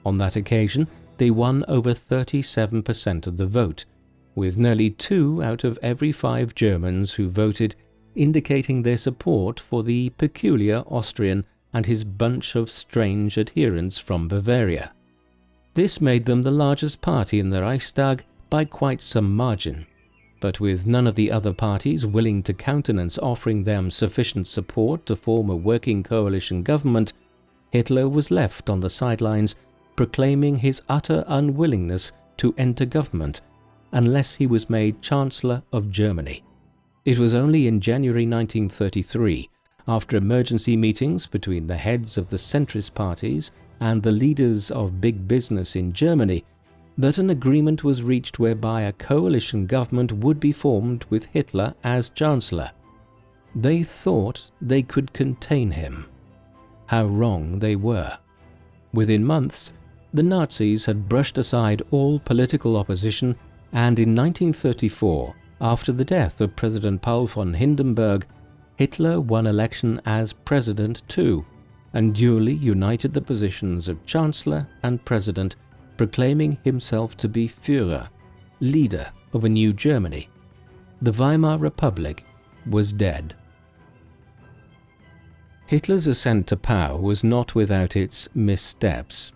S1: On that occasion, they won over 37% of the vote, with nearly 2 out of every 5 Germans who voted indicating their support for the peculiar Austrian and his bunch of strange adherents from Bavaria. This made them the largest party in the Reichstag by quite some margin, but with none of the other parties willing to countenance offering them sufficient support to form a working coalition government, Hitler was left on the sidelines, proclaiming his utter unwillingness to enter government unless he was made Chancellor of Germany. It was only in January 1933, after emergency meetings between the heads of the centrist parties and the leaders of big business in Germany, that an agreement was reached whereby a coalition government would be formed with Hitler as Chancellor. They thought they could contain him. How wrong they were. Within months, the Nazis had brushed aside all political opposition, and in 1934, after the death of President Paul von Hindenburg, Hitler won election as President too, and duly united the positions of Chancellor and President, proclaiming himself to be Führer, leader of a new Germany. The Weimar Republic was dead. Hitler's ascent to power was not without its missteps.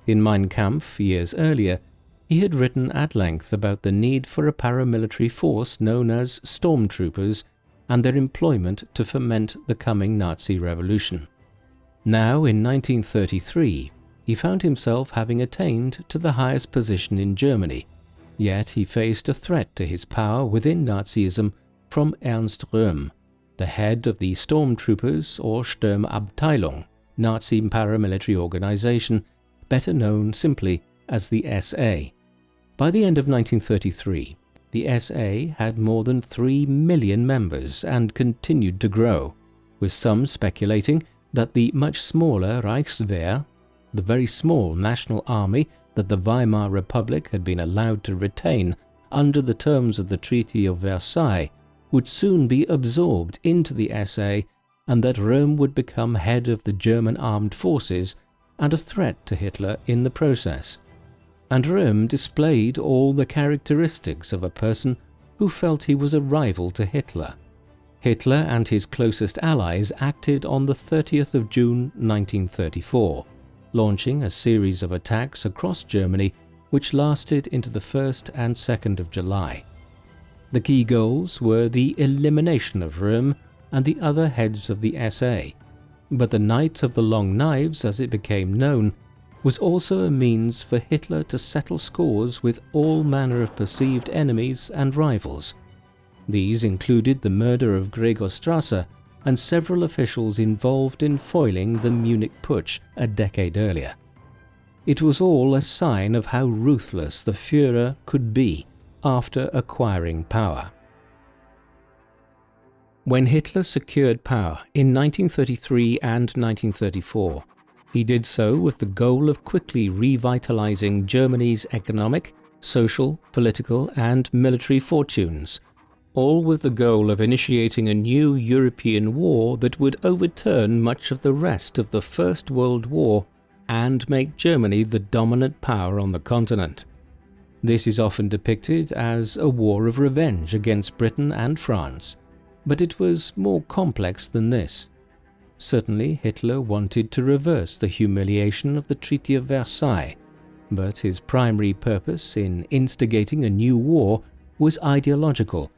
S1: In Mein Kampf, years earlier, he had written at length about the need for a paramilitary force known as stormtroopers and their employment to foment the coming Nazi revolution. Now, in 1933, he found himself having attained to the highest position in Germany, yet he faced a threat to his power within Nazism from Ernst Röhm, the head of the Stormtroopers or Sturmabteilung, Nazi paramilitary organization, better known simply as the SA. By the end of 1933, the SA had more than 3 million members and continued to grow, with some speculating that the much smaller Reichswehr, the very small national army that the Weimar Republic had been allowed to retain under the terms of the Treaty of Versailles, would soon be absorbed into the SA, and that Röhm would become head of the German armed forces and a threat to Hitler in the process. And Röhm displayed all the characteristics of a person who felt he was a rival to Hitler. Hitler and his closest allies acted on the 30th of June 1934, launching a series of attacks across Germany which lasted into the 1st and 2nd of July. The key goals were the elimination of Röhm and the other heads of the SA, but the Night of the Long Knives, as it became known, was also a means for Hitler to settle scores with all manner of perceived enemies and rivals. These included the murder of Gregor Strasser and several officials involved in foiling the Munich Putsch a decade earlier. It was all a sign of how ruthless the Führer could be after acquiring power. When Hitler secured power in 1933 and 1934, he did so with the goal of quickly revitalizing Germany's economic, social, political, and military fortunes, all with the goal of initiating a new European war that would overturn much of the rest of the First World War and make Germany the dominant power on the continent. This is often depicted as a war of revenge against Britain and France, but it was more complex than this. Certainly, Hitler wanted to reverse the humiliation of the Treaty of Versailles, but his primary purpose in instigating a new war was ideological,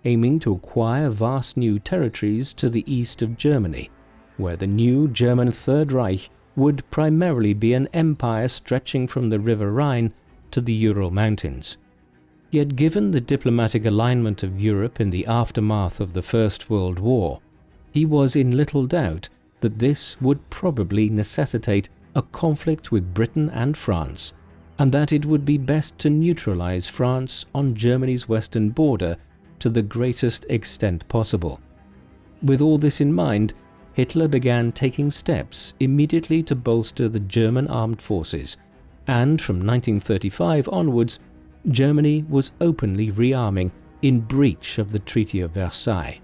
S1: aiming to acquire vast new territories to the east of Germany, where the new German Third Reich would primarily be an empire stretching from the River Rhine to the Ural Mountains. Yet given the diplomatic alignment of Europe in the aftermath of the First World War, he was in little doubt that this would probably necessitate a conflict with Britain and France, and that it would be best to neutralize France on Germany's western border to the greatest extent possible. With all this in mind, Hitler began taking steps immediately to bolster the German armed forces, and from 1935 onwards, Germany was openly rearming in breach of the Treaty of Versailles.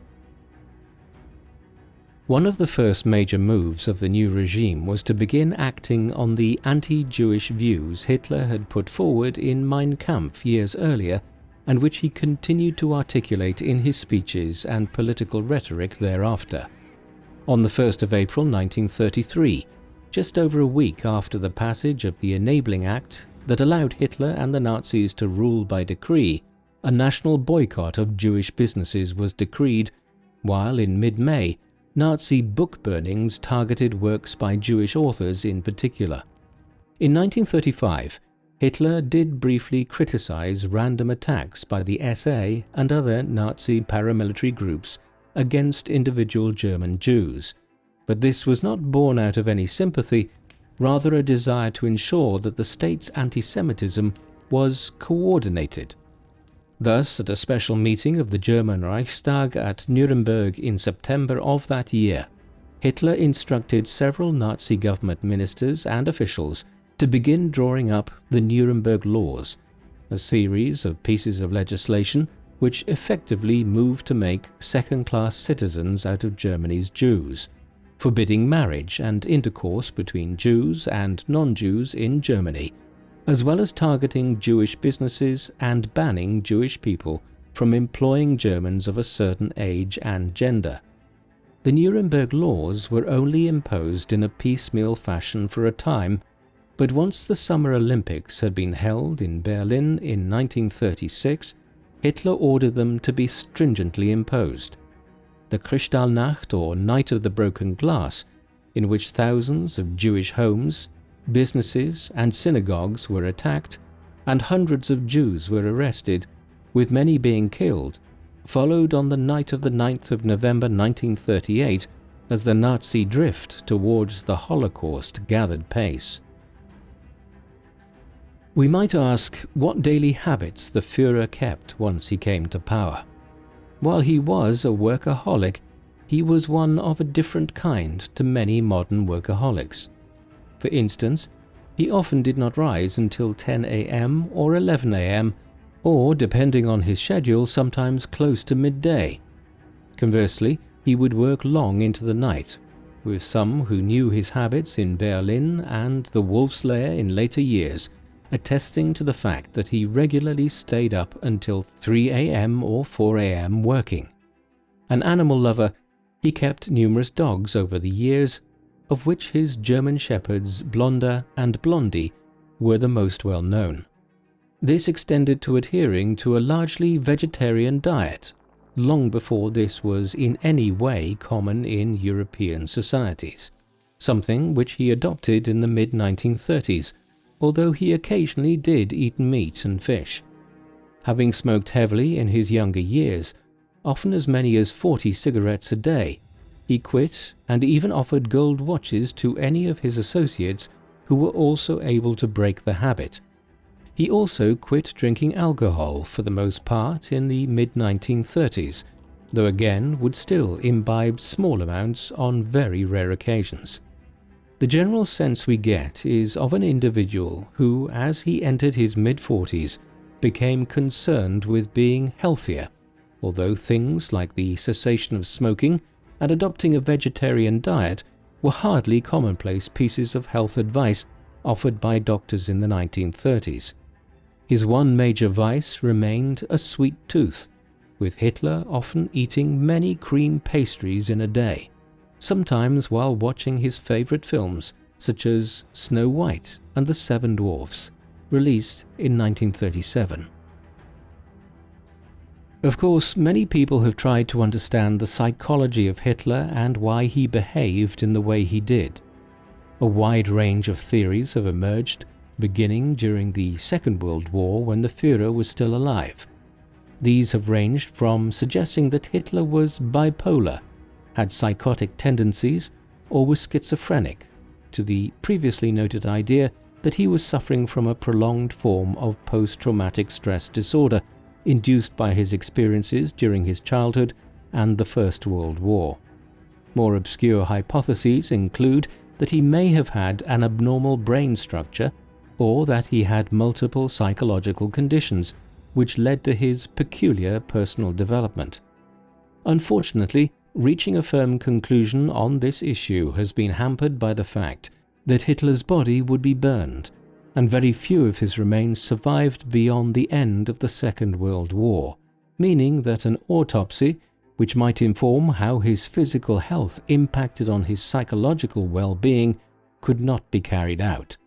S1: One of the first major moves of the new regime was to begin acting on the anti-Jewish views Hitler had put forward in Mein Kampf years earlier, and which he continued to articulate in his speeches and political rhetoric thereafter. On the 1st of April 1933, just over a week after the passage of the Enabling Act that allowed Hitler and the Nazis to rule by decree, a national boycott of Jewish businesses was decreed, while in mid-May, Nazi book burnings targeted works by Jewish authors in particular. In 1935, Hitler did briefly criticize random attacks by the SA and other Nazi paramilitary groups against individual German Jews, but this was not born out of any sympathy, rather a desire to ensure that the state's anti-Semitism was coordinated. Thus, at a special meeting of the German Reichstag at Nuremberg in September of that year, Hitler instructed several Nazi government ministers and officials to begin drawing up the Nuremberg Laws, a series of pieces of legislation which effectively moved to make second-class citizens out of Germany's Jews, forbidding marriage and intercourse between Jews and non-Jews in Germany, as well as targeting Jewish businesses and banning Jewish people from employing Germans of a certain age and gender. The Nuremberg Laws were only imposed in a piecemeal fashion for a time, but once the Summer Olympics had been held in Berlin in 1936, Hitler ordered them to be stringently imposed. The Kristallnacht, or Night of the Broken Glass, in which thousands of Jewish homes, businesses and synagogues were attacked, and hundreds of Jews were arrested, with many being killed, followed on the night of the 9th of November 1938 as the Nazi drift towards the Holocaust gathered pace. We might ask what daily habits the Führer kept once he came to power. While he was a workaholic, he was one of a different kind to many modern workaholics. For instance, he often did not rise until 10 a.m. or 11 a.m., or, depending on his schedule, sometimes close to midday. Conversely, he would work long into the night, with some who knew his habits in Berlin and the Wolf's Lair in later years attesting to the fact that he regularly stayed up until 3 a.m. or 4 a.m. working. An animal lover, he kept numerous dogs over the years, of which his German shepherds Blonder and Blondie were the most well known. This extended to adhering to a largely vegetarian diet, long before this was in any way common in European societies, something which he adopted in the mid-1930s, although he occasionally did eat meat and fish. Having smoked heavily in his younger years, often as many as 40 cigarettes a day, he quit and even offered gold watches to any of his associates who were also able to break the habit. He also quit drinking alcohol for the most part in the mid-1930s, though again would still imbibe small amounts on very rare occasions. The general sense we get is of an individual who, as he entered his mid-40s, became concerned with being healthier, although things like the cessation of smoking and adopting a vegetarian diet were hardly commonplace pieces of health advice offered by doctors in the 1930s. His one major vice remained a sweet tooth, with Hitler often eating many cream pastries in a day, sometimes while watching his favorite films such as Snow White and the Seven Dwarfs, released in 1937. Of course, many people have tried to understand the psychology of Hitler and why he behaved in the way he did. A wide range of theories have emerged, beginning during the Second World War when the Führer was still alive. These have ranged from suggesting that Hitler was bipolar, had psychotic tendencies, or was schizophrenic, to the previously noted idea that he was suffering from a prolonged form of post-traumatic stress disorder induced by his experiences during his childhood and the First World War. More obscure hypotheses include that he may have had an abnormal brain structure, or that he had multiple psychological conditions which led to his peculiar personal development. Unfortunately, reaching a firm conclusion on this issue has been hampered by the fact that Hitler's body would be burned, and very few of his remains survived beyond the end of the Second World War, meaning that an autopsy, which might inform how his physical health impacted on his psychological well-being, could not be carried out.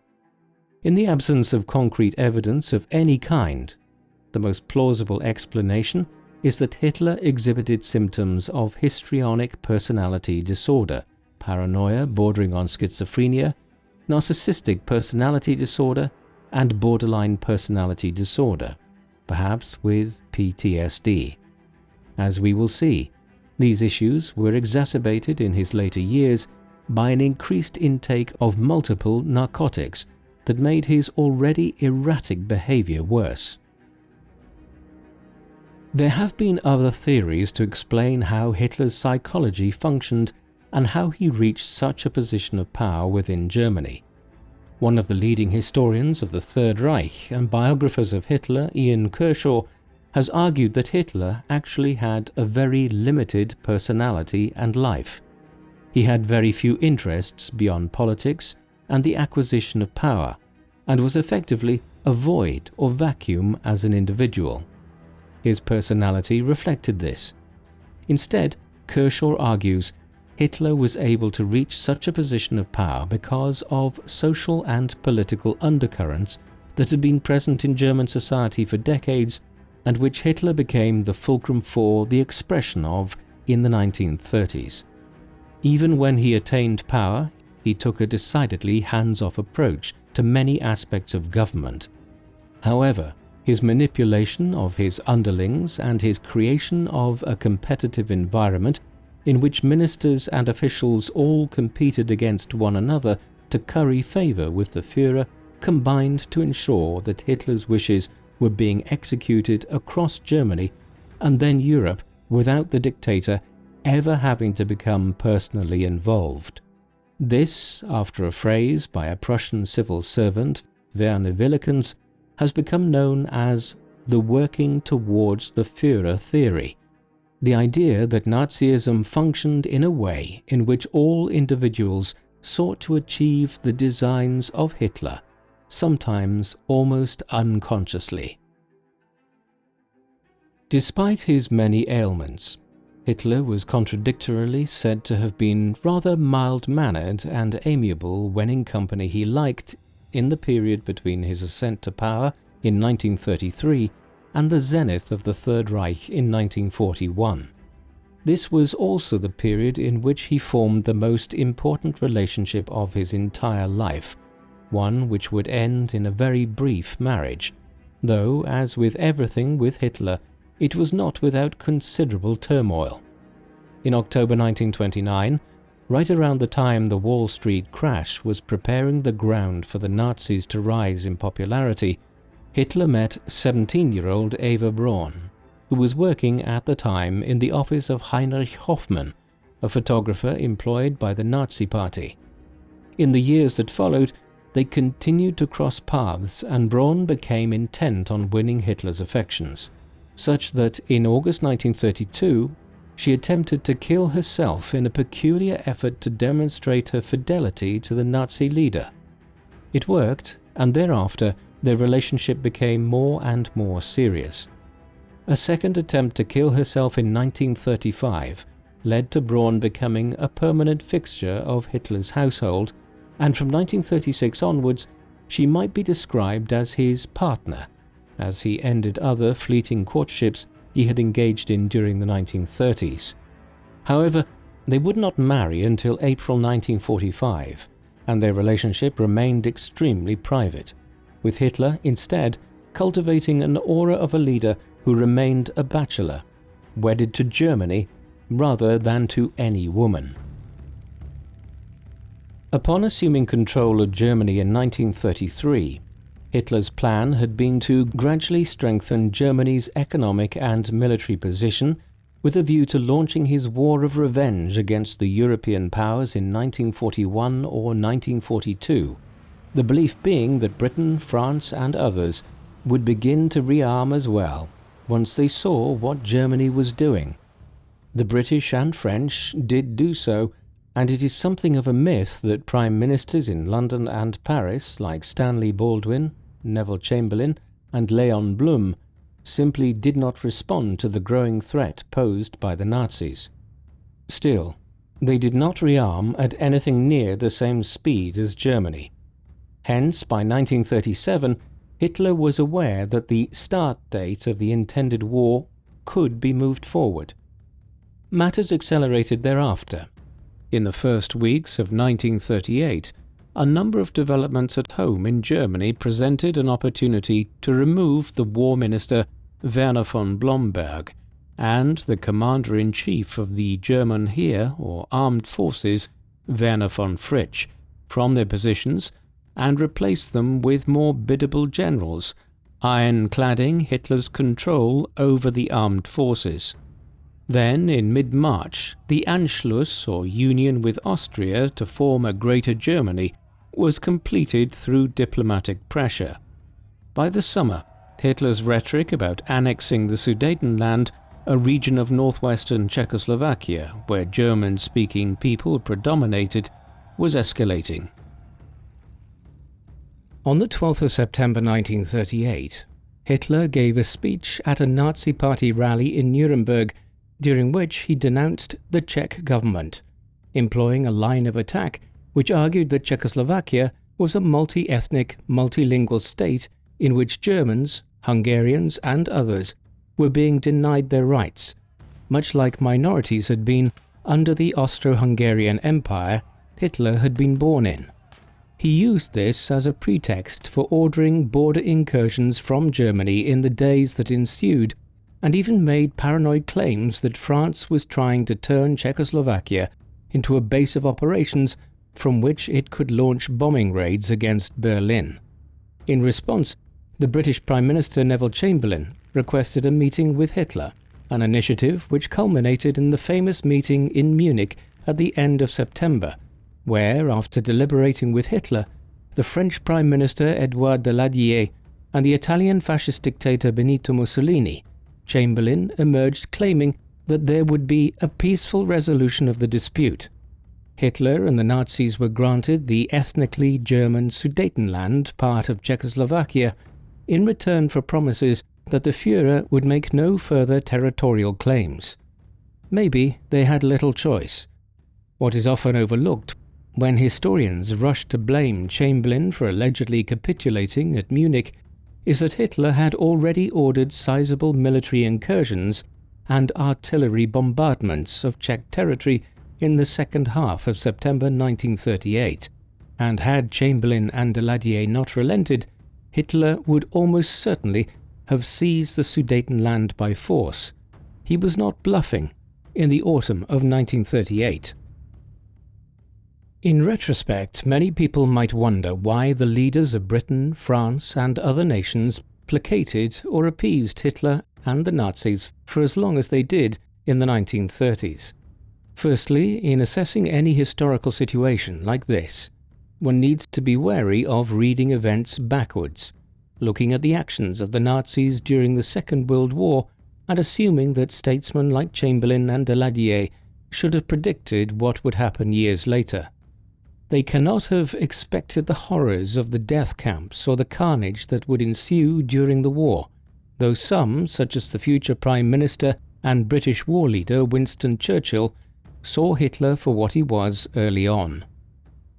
S1: In the absence of concrete evidence of any kind, the most plausible explanation is that Hitler exhibited symptoms of histrionic personality disorder, paranoia bordering on schizophrenia, narcissistic personality disorder, and borderline personality disorder, perhaps with PTSD. As we will see, these issues were exacerbated in his later years by an increased intake of multiple narcotics that made his already erratic behavior worse. There have been other theories to explain how Hitler's psychology functioned and how he reached such a position of power within Germany. One of the leading historians of the Third Reich and biographers of Hitler, Ian Kershaw, has argued that Hitler actually had a very limited personality and life. He had very few interests beyond politics and the acquisition of power, and was effectively a void or vacuum as an individual. His personality reflected this. Instead, Kershaw argues, Hitler was able to reach such a position of power because of social and political undercurrents that had been present in German society for decades and which Hitler became the fulcrum for the expression of in the 1930s. Even when he attained power, he took a decidedly hands-off approach to many aspects of government. However, his manipulation of his underlings and his creation of a competitive environment in which ministers and officials all competed against one another to curry favor with the Führer combined to ensure that Hitler's wishes were being executed across Germany and then Europe without the dictator ever having to become personally involved. This, after a phrase by a Prussian civil servant, Werner Willekens, has become known as the working towards the Führer theory, the idea that Nazism functioned in a way in which all individuals sought to achieve the designs of Hitler, sometimes almost unconsciously. Despite his many ailments, Hitler was contradictorily said to have been rather mild-mannered and amiable when in company he liked in the period between his ascent to power in 1933 and the zenith of the Third Reich in 1941. This was also the period in which he formed the most important relationship of his entire life, one which would end in a very brief marriage, though, as with everything with Hitler, it was not without considerable turmoil. In October 1929, right around the time the Wall Street crash was preparing the ground for the Nazis to rise in popularity, Hitler met 17-year-old Eva Braun, who was working at the time in the office of Heinrich Hoffmann, a photographer employed by the Nazi Party. In the years that followed, they continued to cross paths and Braun became intent on winning Hitler's affections, such that in August 1932 she attempted to kill herself in a peculiar effort to demonstrate her fidelity to the Nazi leader. It worked, and thereafter their relationship became more and more serious. A second attempt to kill herself in 1935 led to Braun becoming a permanent fixture of Hitler's household, and from 1936 onwards she might be described as his partner, as he ended other fleeting courtships he had engaged in during the 1930s. However, they would not marry until April 1945, and their relationship remained extremely private, with Hitler instead cultivating an aura of a leader who remained a bachelor, wedded to Germany rather than to any woman. Upon assuming control of Germany in 1933, Hitler's plan had been to gradually strengthen Germany's economic and military position with a view to launching his war of revenge against the European powers in 1941 or 1942, the belief being that Britain, France and others would begin to rearm as well once they saw what Germany was doing. The British and French did do so, and it is something of a myth that prime ministers in London and Paris like Stanley Baldwin, Neville Chamberlain and Léon Blum simply did not respond to the growing threat posed by the Nazis. Still, they did not rearm at anything near the same speed as Germany. Hence, by 1937, Hitler was aware that the start date of the intended war could be moved forward. Matters accelerated thereafter. In the first weeks of 1938, a number of developments at home in Germany presented an opportunity to remove the War Minister Werner von Blomberg and the Commander-in-Chief of the German Heer or Armed Forces, Werner von Fritsch, from their positions and replace them with more biddable generals, ironcladding Hitler's control over the armed forces. Then, in mid-March, the Anschluss or union with Austria to form a Greater Germany was completed through diplomatic pressure. By the summer, Hitler's rhetoric about annexing the Sudetenland, a region of northwestern Czechoslovakia where German-speaking people predominated, was escalating. On the 12th of September 1938, Hitler gave a speech at a Nazi Party rally in Nuremberg, during which he denounced the Czech government, employing a line of attack which argued that Czechoslovakia was a multi-ethnic, multilingual state in which Germans, Hungarians and others were being denied their rights, much like minorities had been under the Austro-Hungarian Empire Hitler had been born in. He used this as a pretext for ordering border incursions from Germany in the days that ensued, and even made paranoid claims that France was trying to turn Czechoslovakia into a base of operations from which it could launch bombing raids against Berlin. In response, the British Prime Minister Neville Chamberlain requested a meeting with Hitler, an initiative which culminated in the famous meeting in Munich at the end of September, where, after deliberating with Hitler, the French Prime Minister Edouard Daladier and the Italian fascist dictator Benito Mussolini, Chamberlain emerged claiming that there would be a peaceful resolution of the dispute. Hitler and the Nazis were granted the ethnically German Sudetenland, part of Czechoslovakia, in return for promises that the Führer would make no further territorial claims. Maybe they had little choice. What is often overlooked when historians rush to blame Chamberlain for allegedly capitulating at Munich is that Hitler had already ordered sizable military incursions and artillery bombardments of Czech territory in the second half of September 1938, and had Chamberlain and Daladier not relented, Hitler would almost certainly have seized the Sudetenland by force. He was not bluffing in the autumn of 1938. In retrospect, many people might wonder why the leaders of Britain, France and other nations placated or appeased Hitler and the Nazis for as long as they did in the 1930s. Firstly, in assessing any historical situation like this, one needs to be wary of reading events backwards, looking at the actions of the Nazis during the Second World War and assuming that statesmen like Chamberlain and Daladier should have predicted what would happen years later. They cannot have expected the horrors of the death camps or the carnage that would ensue during the war, though some, such as the future Prime Minister and British war leader Winston Churchill, saw Hitler for what he was early on.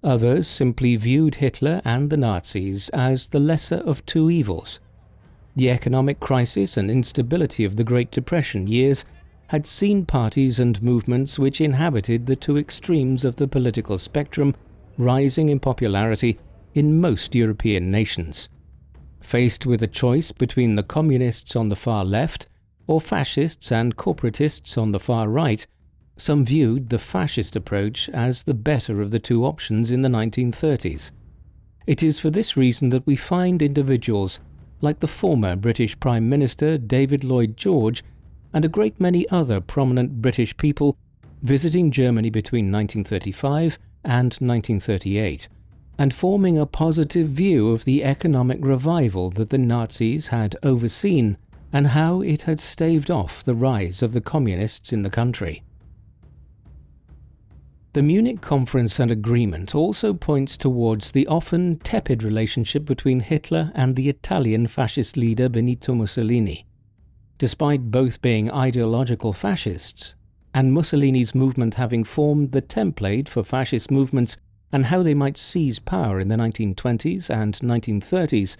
S1: Others simply viewed Hitler and the Nazis as the lesser of two evils. The economic crisis and instability of the Great Depression years had seen parties and movements which inhabited the two extremes of the political spectrum rising in popularity in most European nations. Faced with a choice between the communists on the far left or fascists and corporatists on the far right, some viewed the fascist approach as the better of the two options in the 1930s. It is for this reason that we find individuals like the former British Prime Minister David Lloyd George and a great many other prominent British people visiting Germany between 1935 and 1938, and forming a positive view of the economic revival that the Nazis had overseen and how it had staved off the rise of the communists in the country. The Munich Conference and Agreement also points towards the often tepid relationship between Hitler and the Italian fascist leader Benito Mussolini. Despite both being ideological fascists, and Mussolini's movement having formed the template for fascist movements and how they might seize power in the 1920s and 1930s,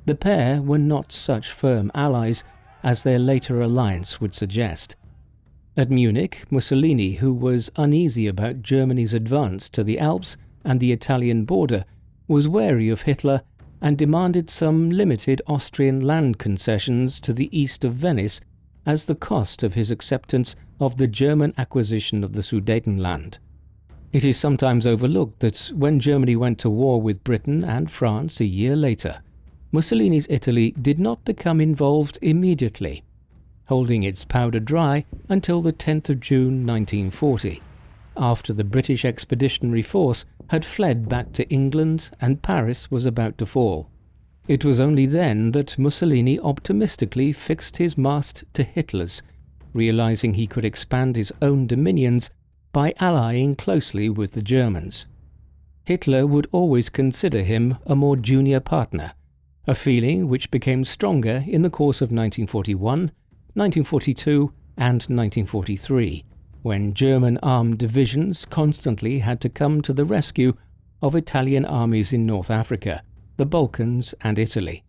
S1: the pair were not such firm allies as their later alliance would suggest. At Munich, Mussolini, who was uneasy about Germany's advance to the Alps and the Italian border, was wary of Hitler and demanded some limited Austrian land concessions to the east of Venice as the cost of his acceptance of the German acquisition of the Sudetenland. It is sometimes overlooked that when Germany went to war with Britain and France a year later, Mussolini's Italy did not become involved immediately, holding its powder dry until the 10th of June 1940, after the British Expeditionary Force had fled back to England and Paris was about to fall. It was only then that Mussolini optimistically fixed his mast to Hitler's, realizing he could expand his own dominions by allying closely with the Germans. Hitler would always consider him a more junior partner, a feeling which became stronger in the course of 1941, 1942 and 1943, when German armed divisions constantly had to come to the rescue of Italian armies in North Africa, the Balkans and Italy.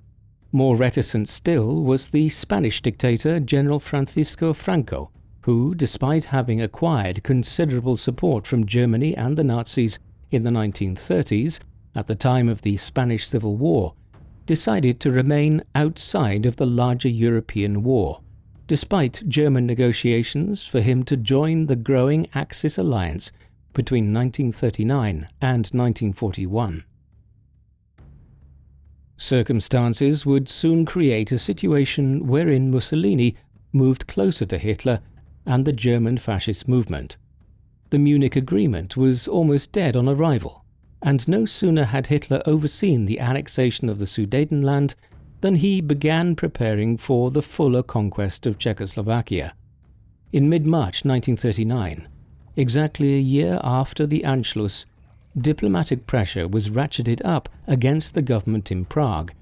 S1: More reticent still was the Spanish dictator General Francisco Franco, who, despite having acquired considerable support from Germany and the Nazis in the 1930s, at the time of the Spanish Civil War, decided to remain outside of the larger European war, despite German negotiations for him to join the growing Axis alliance between 1939 and 1941. Circumstances would soon create a situation wherein Mussolini moved closer to Hitler and the German fascist movement. The Munich Agreement was almost dead on arrival, and no sooner had Hitler overseen the annexation of the Sudetenland than he began preparing for the fuller conquest of Czechoslovakia. In mid-March 1939, exactly a year after the Anschluss, diplomatic pressure was ratcheted up against the government in Prague,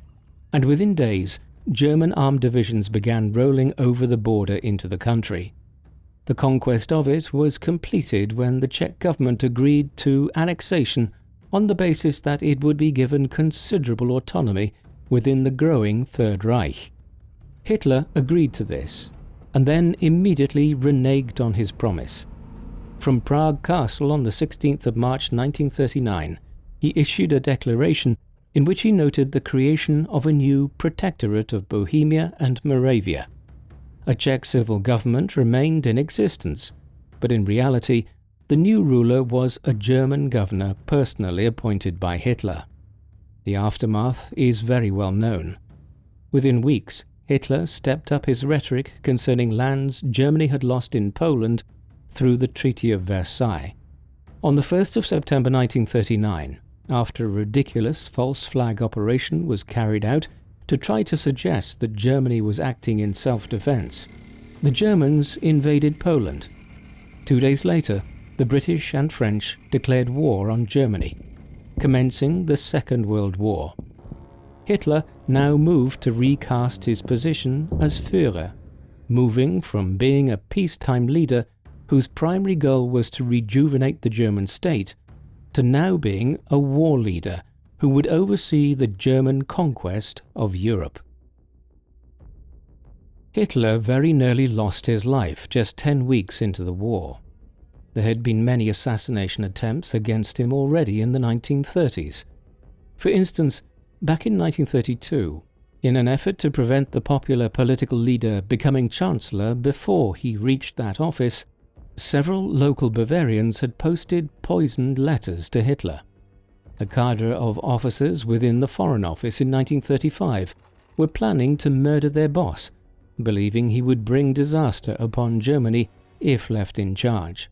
S1: and within days, German armed divisions began rolling over the border into the country. The conquest of it was completed when the Czech government agreed to annexation on the basis that it would be given considerable autonomy within the growing Third Reich. Hitler agreed to this, and then immediately reneged on his promise. From Prague Castle on the 16th of March 1939, he issued a declaration in which he noted the creation of a new protectorate of Bohemia and Moravia. A Czech civil government remained in existence, but in reality, the new ruler was a German governor personally appointed by Hitler. The aftermath is very well known. Within weeks, Hitler stepped up his rhetoric concerning lands Germany had lost in Poland through the Treaty of Versailles. On the 1st of September 1939, after a ridiculous false flag operation was carried out to try to suggest that Germany was acting in self-defense, the Germans invaded Poland. 2 days later, the British and French declared war on Germany, commencing the Second World War. Hitler now moved to recast his position as Führer, moving from being a peacetime leader whose primary goal was to rejuvenate the German state, to now being a war leader who would oversee the German conquest of Europe. Hitler very nearly lost his life just 10 weeks into the war. There had been many assassination attempts against him already in the 1930s. For instance, back in 1932, in an effort to prevent the popular political leader becoming chancellor before he reached that office, several local Bavarians had posted poisoned letters to Hitler. A cadre of officers within the Foreign Office in 1935 were planning to murder their boss, believing he would bring disaster upon Germany if left in charge.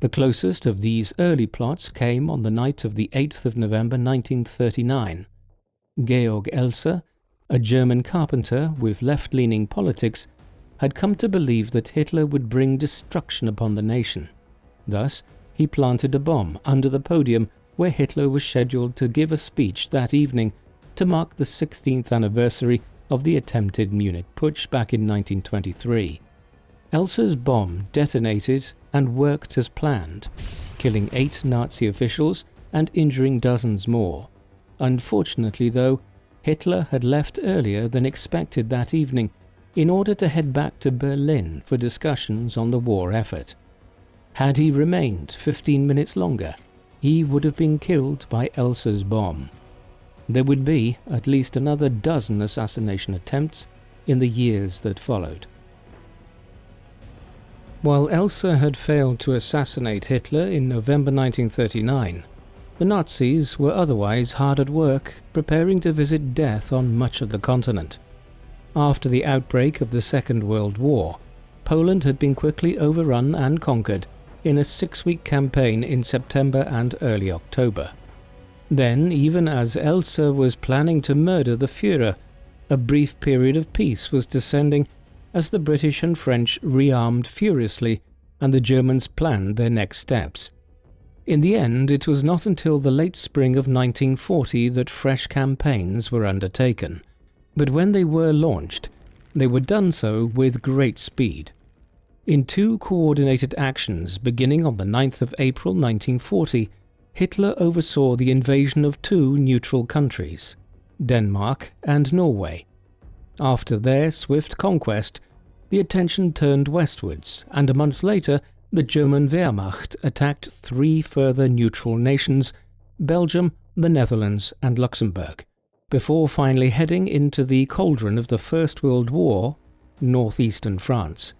S1: The closest of these early plots came on the night of the 8th of November 1939. Georg Elser, a German carpenter with left-leaning politics, had come to believe that Hitler would bring destruction upon the nation. Thus, he planted a bomb under the podium where Hitler was scheduled to give a speech that evening to mark the 16th anniversary of the attempted Munich Putsch back in 1923. Elsa's bomb detonated and worked as planned, killing 8 Nazi officials and injuring dozens more. Unfortunately, though, Hitler had left earlier than expected that evening in order to head back to Berlin for discussions on the war effort. Had he remained 15 minutes longer, he would have been killed by Elsa's bomb. There would be at least another dozen assassination attempts in the years that followed. While Elsa had failed to assassinate Hitler in November 1939, the Nazis were otherwise hard at work preparing to visit death on much of the continent. After the outbreak of the Second World War, Poland had been quickly overrun and conquered in a 6-week campaign in September and early October. Then, even as Elsa was planning to murder the Führer, a brief period of peace was descending as the British and French rearmed furiously and the Germans planned their next steps. In the end, it was not until the late spring of 1940 that fresh campaigns were undertaken, but when they were launched, they were done so with great speed. In 2 coordinated actions beginning on the 9th of April 1940, Hitler oversaw the invasion of 2 neutral countries, Denmark and Norway. After their swift conquest, the attention turned westwards, and a month later, the German Wehrmacht attacked 3 further neutral nations, Belgium, the Netherlands and Luxembourg, before finally heading into the cauldron of the First World War, northeastern France.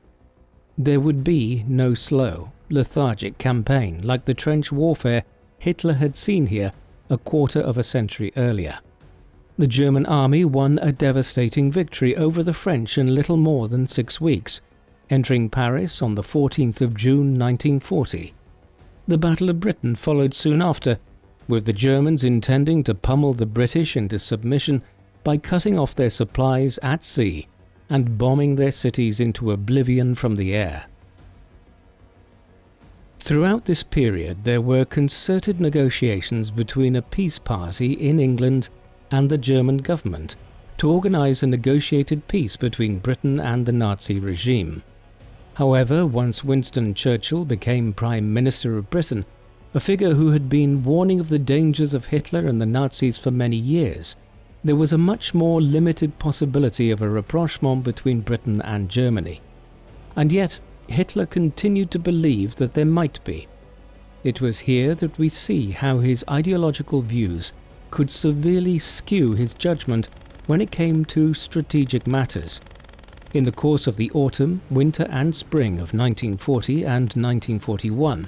S1: There would be no slow, lethargic campaign like the trench warfare Hitler had seen here a quarter of a century earlier. The German army won a devastating victory over the French in little more than 6 weeks, entering Paris on the 14th of June 1940. The Battle of Britain followed soon after, with the Germans intending to pummel the British into submission by cutting off their supplies at sea and bombing their cities into oblivion from the air. Throughout this period, there were concerted negotiations between a peace party in England and the German government to organize a negotiated peace between Britain and the Nazi regime. However, once Winston Churchill became Prime Minister of Britain, a figure who had been warning of the dangers of Hitler and the Nazis for many years, there was a much more limited possibility of a rapprochement between Britain and Germany. And yet, Hitler continued to believe that there might be. It was here that we see how his ideological views could severely skew his judgment when it came to strategic matters. In the course of the autumn, winter and spring of 1940 and 1941,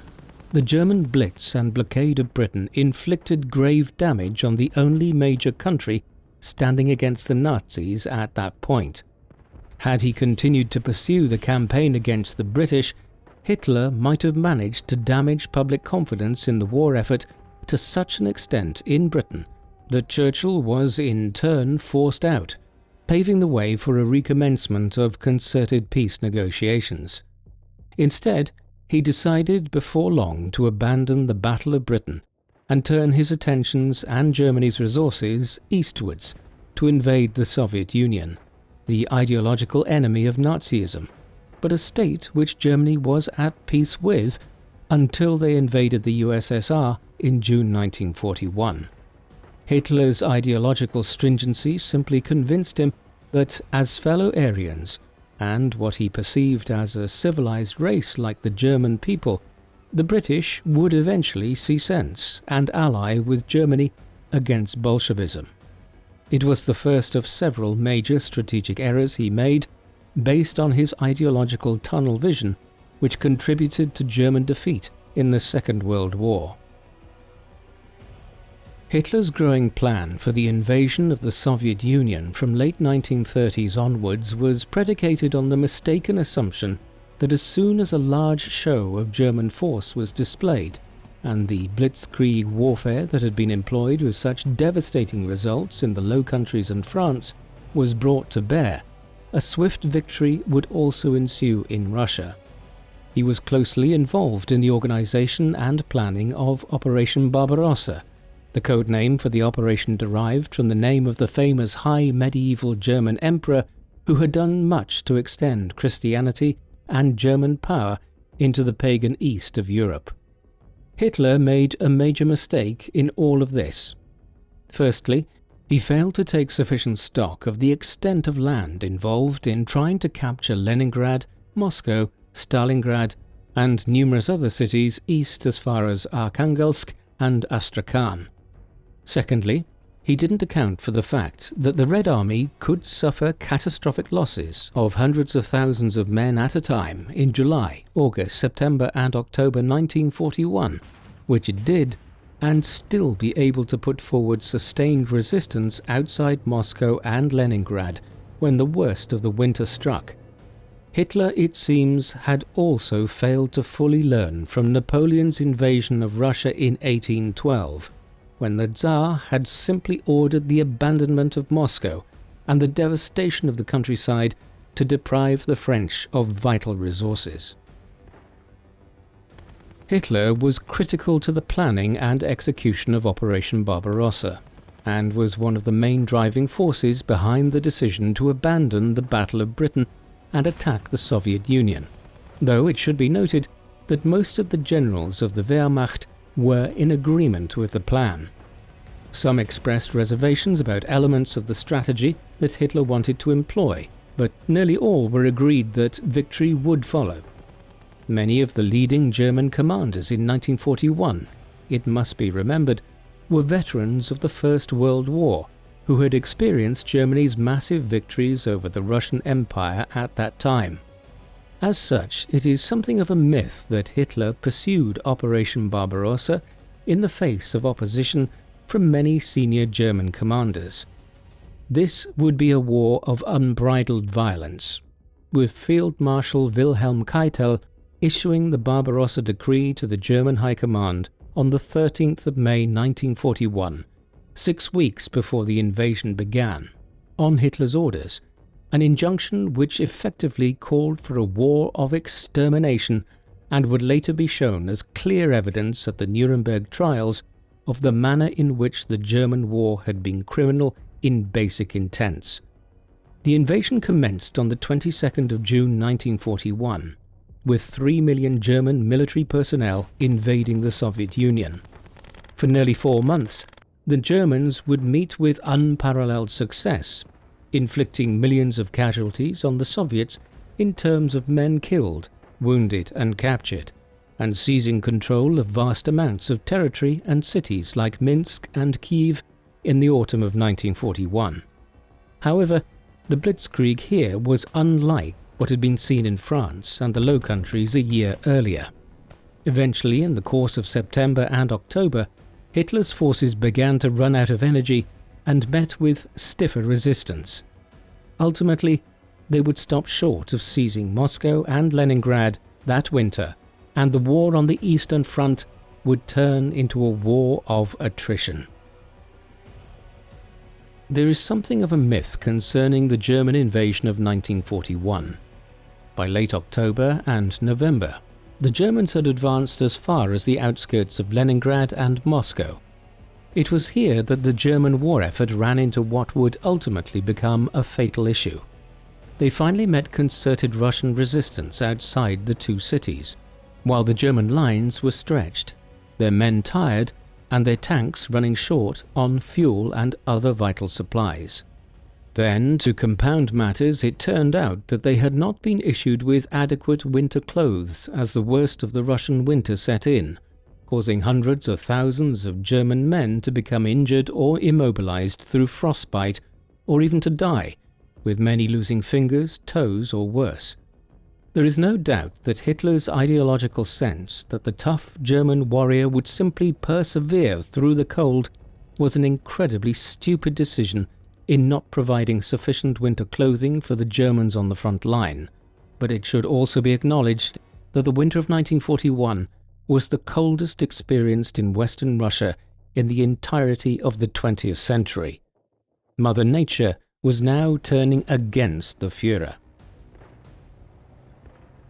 S1: the German blitz and blockade of Britain inflicted grave damage on the only major country standing against the Nazis at that point. Had he continued to pursue the campaign against the British, Hitler might have managed to damage public confidence in the war effort to such an extent in Britain that Churchill was in turn forced out, paving the way for a recommencement of concerted peace negotiations. Instead, he decided before long to abandon the Battle of Britain and turn his attentions and Germany's resources eastwards to invade the Soviet Union, the ideological enemy of Nazism, but a state which Germany was at peace with until they invaded the USSR in June 1941. Hitler's ideological stringency simply convinced him that as fellow Aryans, and what he perceived as a civilized race like the German people, the British would eventually see sense and ally with Germany against Bolshevism. It was the first of several major strategic errors he made based on his ideological tunnel vision, which contributed to German defeat in the Second World War. Hitler's growing plan for the invasion of the Soviet Union from late 1930s onwards was predicated on the mistaken assumption that as soon as a large show of German force was displayed, and the blitzkrieg warfare that had been employed with such devastating results in the Low Countries and France was brought to bear, a swift victory would also ensue in Russia. He was closely involved in the organization and planning of Operation Barbarossa, the code name for the operation derived from the name of the famous high medieval German emperor who had done much to extend Christianity and German power into the pagan east of Europe. Hitler made a major mistake in all of this. Firstly, He failed to take sufficient stock of the extent of land involved in trying to capture Leningrad, Moscow, Stalingrad, and numerous other cities east as far as Arkhangelsk and Astrakhan. Secondly, he didn't account for the fact that the Red Army could suffer catastrophic losses of hundreds of thousands of men at a time in July, August, September and October 1941, which it did, and still be able to put forward sustained resistance outside Moscow and Leningrad when the worst of the winter struck. Hitler, it seems, had also failed to fully learn from Napoleon's invasion of Russia in 1812, when the Tsar had simply ordered the abandonment of Moscow and the devastation of the countryside to deprive the French of vital resources. Hitler was critical to the planning and execution of Operation Barbarossa, and was one of the main driving forces behind the decision to abandon the Battle of Britain and attack the Soviet Union, though it should be noted that most of the generals of the Wehrmacht were in agreement with the plan. Some expressed reservations about elements of the strategy that Hitler wanted to employ, but nearly all were agreed that victory would follow. Many of the leading German commanders in 1941, it must be remembered, were veterans of the First World War, who had experienced Germany's massive victories over the Russian Empire at that time. As such, it is something of a myth that Hitler pursued Operation Barbarossa in the face of opposition from many senior German commanders. This would be a war of unbridled violence, with Field Marshal Wilhelm Keitel issuing the Barbarossa Decree to the German High Command on the 13th of May 1941, 6 weeks before the invasion began, on Hitler's orders, an injunction which effectively called for a war of extermination and would later be shown as clear evidence at the Nuremberg trials of the manner in which the German war had been criminal in basic intents. The invasion commenced on the 22nd of June 1941, with 3 million German military personnel invading the Soviet Union. For nearly 4 months, the Germans would meet with unparalleled success, inflicting millions of casualties on the Soviets in terms of men killed, wounded and captured, and seizing control of vast amounts of territory and cities like Minsk and Kiev in the autumn of 1941. However, the Blitzkrieg here was unlike what had been seen in France and the Low Countries a year earlier. Eventually, in the course of September and October, Hitler's forces began to run out of energy and met with stiffer resistance. Ultimately, they would stop short of seizing Moscow and Leningrad that winter, and the war on the Eastern Front would turn into a war of attrition. There is something of a myth concerning the German invasion of 1941. By late October and November, the Germans had advanced as far as the outskirts of Leningrad and Moscow. It was here that the German war effort ran into what would ultimately become a fatal issue. They finally met concerted Russian resistance outside the two cities, while the German lines were stretched, their men tired, and their tanks running short on fuel and other vital supplies. Then, to compound matters, it turned out that they had not been issued with adequate winter clothes as the worst of the Russian winter set in, causing hundreds of thousands of German men to become injured or immobilized through frostbite, or even to die, with many losing fingers, toes, or worse. There is no doubt that Hitler's ideological sense that the tough German warrior would simply persevere through the cold was an incredibly stupid decision in not providing sufficient winter clothing for the Germans on the front line, but it should also be acknowledged that the winter of 1941 was the coldest experienced in Western Russia in the entirety of the 20th century. Mother Nature was now turning against the Führer.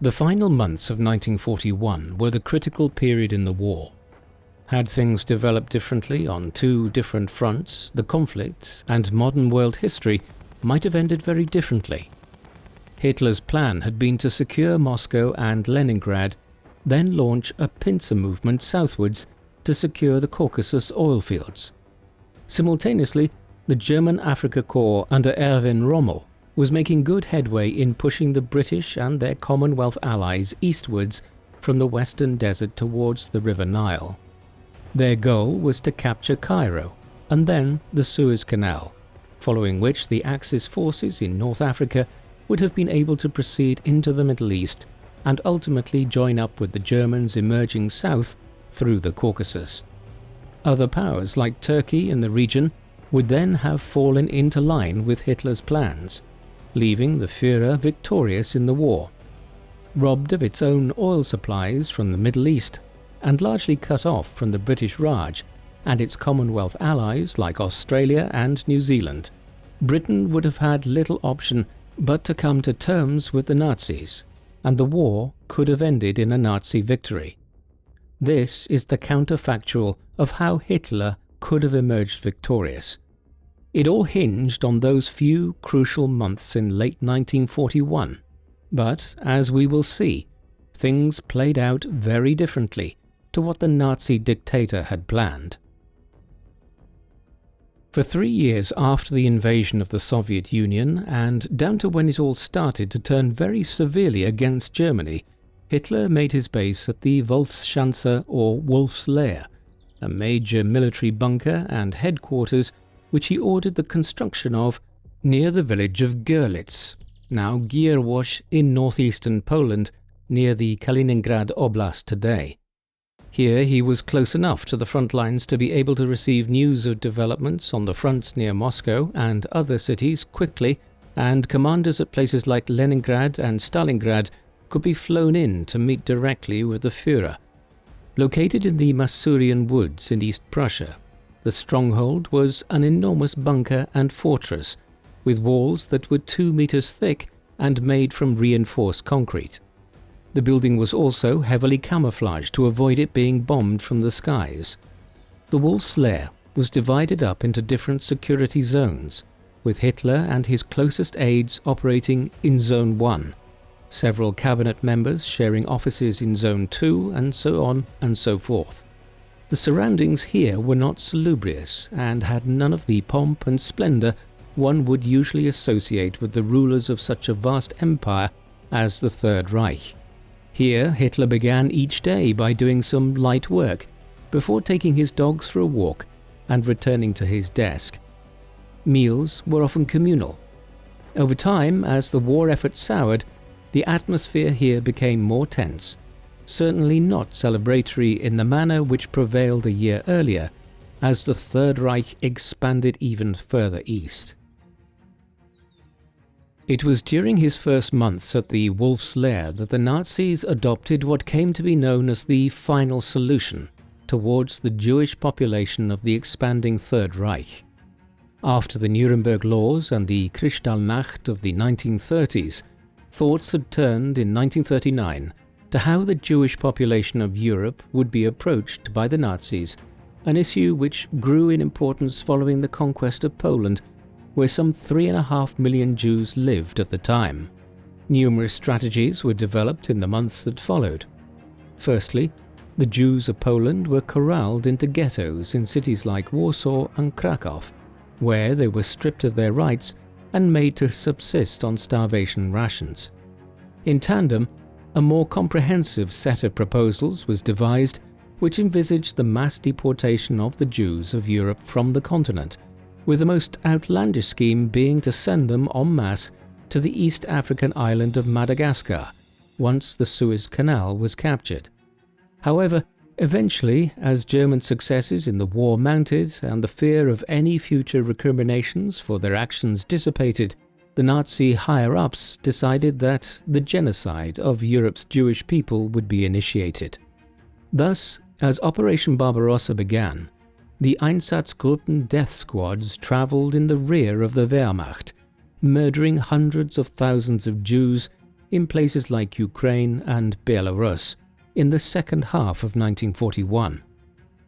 S1: The final months of 1941 were the critical period in the war. Had things developed differently on two different fronts, the conflict and modern world history might have ended very differently. Hitler's plan had been to secure Moscow and Leningrad, then launch a pincer movement southwards to secure the Caucasus oil fields. Simultaneously, the German Afrika Korps under Erwin Rommel was making good headway in pushing the British and their Commonwealth allies eastwards from the Western Desert towards the River Nile. Their goal was to capture Cairo and then the Suez Canal, following which the Axis forces in North Africa would have been able to proceed into the Middle East and ultimately join up with the Germans emerging south through the Caucasus. Other powers like Turkey in the region would then have fallen into line with Hitler's plans, leaving the Führer victorious in the war. Robbed of its own oil supplies from the Middle East and largely cut off from the British Raj and its Commonwealth allies like Australia and New Zealand, Britain would have had little option but to come to terms with the Nazis, and the war could have ended in a Nazi victory. This is the counterfactual of how Hitler could have emerged victorious. It all hinged on those few crucial months in late 1941, but, as we will see, things played out very differently to what the Nazi dictator had planned. For 3 years after the invasion of the Soviet Union, and down to when it all started to turn very severely against Germany, Hitler made his base at the Wolfschanze or Wolf's Lair, a major military bunker and headquarters which he ordered the construction of near the village of Görlitz, now Gierwosch in northeastern Poland, near the Kaliningrad Oblast today. Here he was close enough to the front lines to be able to receive news of developments on the fronts near Moscow and other cities quickly, and commanders at places like Leningrad and Stalingrad could be flown in to meet directly with the Führer. Located in the Masurian woods in East Prussia, the stronghold was an enormous bunker and fortress, with walls that were 2 meters thick and made from reinforced concrete. The building was also heavily camouflaged to avoid it being bombed from the skies. The Wolf's Lair was divided up into different security zones, with Hitler and his closest aides operating in Zone 1, several cabinet members sharing offices in Zone 2, and so on and so forth. The surroundings here were not salubrious and had none of the pomp and splendour one would usually associate with the rulers of such a vast empire as the Third Reich. Here Hitler began each day by doing some light work, before taking his dogs for a walk and returning to his desk. Meals were often communal. Over time, as the war effort soured, the atmosphere here became more tense, certainly not celebratory in the manner which prevailed a year earlier, as the Third Reich expanded even further east. It was during his first months at the Wolf's Lair that the Nazis adopted what came to be known as the final solution towards the Jewish population of the expanding Third Reich. After the Nuremberg Laws and the Kristallnacht of the 1930s, thoughts had turned in 1939 to how the Jewish population of Europe would be approached by the Nazis, an issue which grew in importance following the conquest of Poland, where some 3.5 million Jews lived at the time. Numerous strategies were developed in the months that followed. Firstly, the Jews of Poland were corralled into ghettos in cities like Warsaw and Krakow, where they were stripped of their rights and made to subsist on starvation rations. In tandem, a more comprehensive set of proposals was devised which envisaged the mass deportation of the Jews of Europe from the continent, with the most outlandish scheme being to send them en masse to the East African island of Madagascar once the Suez Canal was captured. However, eventually, as German successes in the war mounted and the fear of any future recriminations for their actions dissipated, the Nazi higher-ups decided that the genocide of Europe's Jewish people would be initiated. Thus, as Operation Barbarossa began, the Einsatzgruppen death squads travelled in the rear of the Wehrmacht, murdering hundreds of thousands of Jews in places like Ukraine and Belarus in the second half of 1941.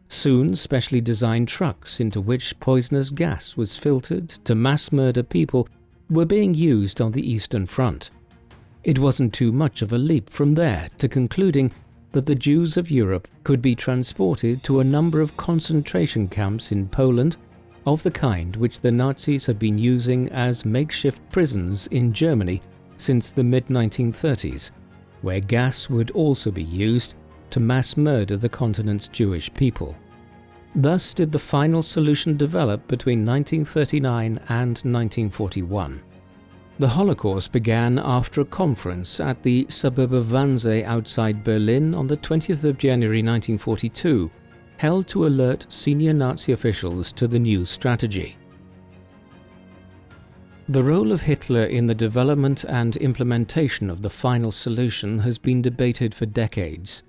S1: Soon, specially designed trucks into which poisonous gas was filtered to mass murder people were being used on the Eastern Front. It wasn't too much of a leap from there to concluding that the Jews of Europe could be transported to a number of concentration camps in Poland, of the kind which the Nazis had been using as makeshift prisons in Germany since the mid-1930s, where gas would also be used to mass murder the continent's Jewish people. Thus did the final solution develop between 1939 and 1941. The Holocaust began after a conference at the suburb of Wannsee outside Berlin on the 20th of January 1942, held to alert senior Nazi officials to the new strategy. The role of Hitler in the development and implementation of the final solution has been debated for decades.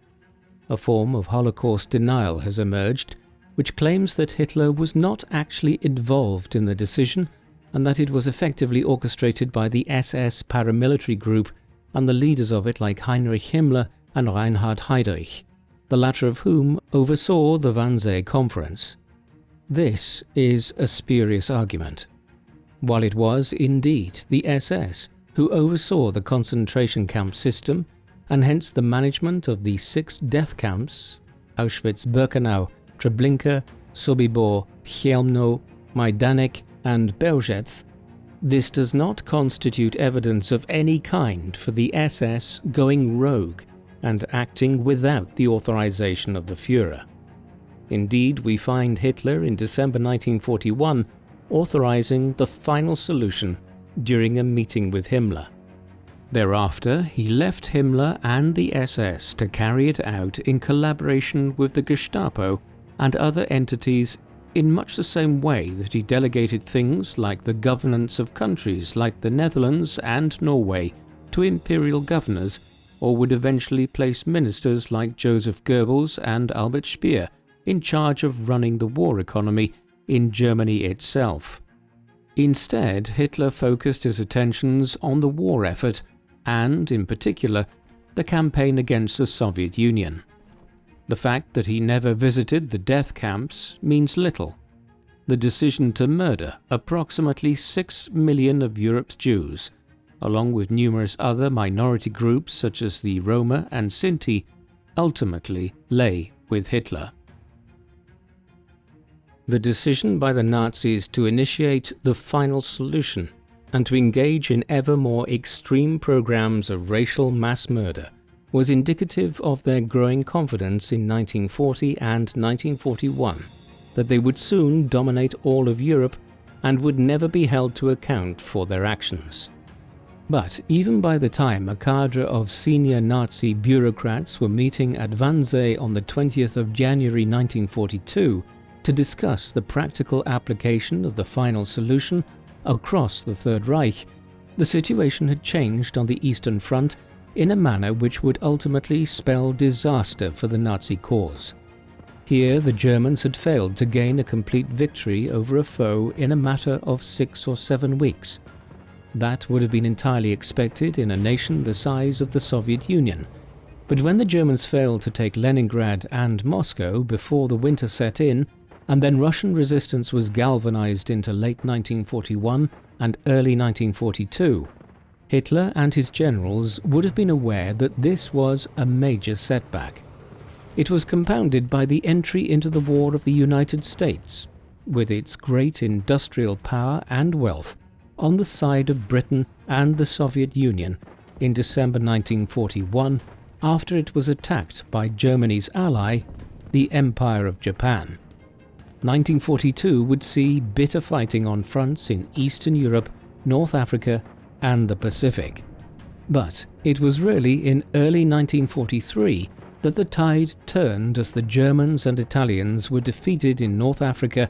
S1: A form of Holocaust denial has emerged, which claims that Hitler was not actually involved in the decision and that it was effectively orchestrated by the SS paramilitary group and the leaders of it like Heinrich Himmler and Reinhard Heydrich, the latter of whom oversaw the Wannsee Conference. This is a spurious argument. While it was indeed the SS who oversaw the concentration camp system and hence the management of the 6 death camps Auschwitz-Birkenau, Treblinka, Sobibor, Chełmno, Majdanek and Belzec, this does not constitute evidence of any kind for the SS going rogue and acting without the authorization of the Führer. Indeed, we find Hitler in December 1941 authorizing the final solution during a meeting with Himmler. Thereafter, he left Himmler and the SS to carry it out in collaboration with the Gestapo and other entities in much the same way that he delegated things like the governance of countries like the Netherlands and Norway to imperial governors, or would eventually place ministers like Joseph Goebbels and Albert Speer in charge of running the war economy in Germany itself. Instead, Hitler focused his attentions on the war effort and, in particular, the campaign against the Soviet Union. The fact that he never visited the death camps means little. The decision to murder approximately 6 million of Europe's Jews, along with numerous other minority groups such as the Roma and Sinti, ultimately lay with Hitler. The decision by the Nazis to initiate the final solution and to engage in ever more extreme programs of racial mass murder was indicative of their growing confidence in 1940 and 1941 that they would soon dominate all of Europe and would never be held to account for their actions. But even by the time a cadre of senior Nazi bureaucrats were meeting at Wannsee on the 20th of January 1942 to discuss the practical application of the final solution across the Third Reich, the situation had changed on the Eastern Front in a manner which would ultimately spell disaster for the Nazi cause. Here the Germans had failed to gain a complete victory over a foe in a matter of 6 or 7 weeks. That would have been entirely expected in a nation the size of the Soviet Union. But when the Germans failed to take Leningrad and Moscow before the winter set in, and then Russian resistance was galvanized into late 1941 and early 1942, Hitler and his generals would have been aware that this was a major setback. It was compounded by the entry into the war of the United States, with its great industrial power and wealth, on the side of Britain and the Soviet Union in December 1941, after it was attacked by Germany's ally, the Empire of Japan. 1942 would see bitter fighting on fronts in Eastern Europe, North Africa, and the Pacific. But it was really in early 1943 that the tide turned as the Germans and Italians were defeated in North Africa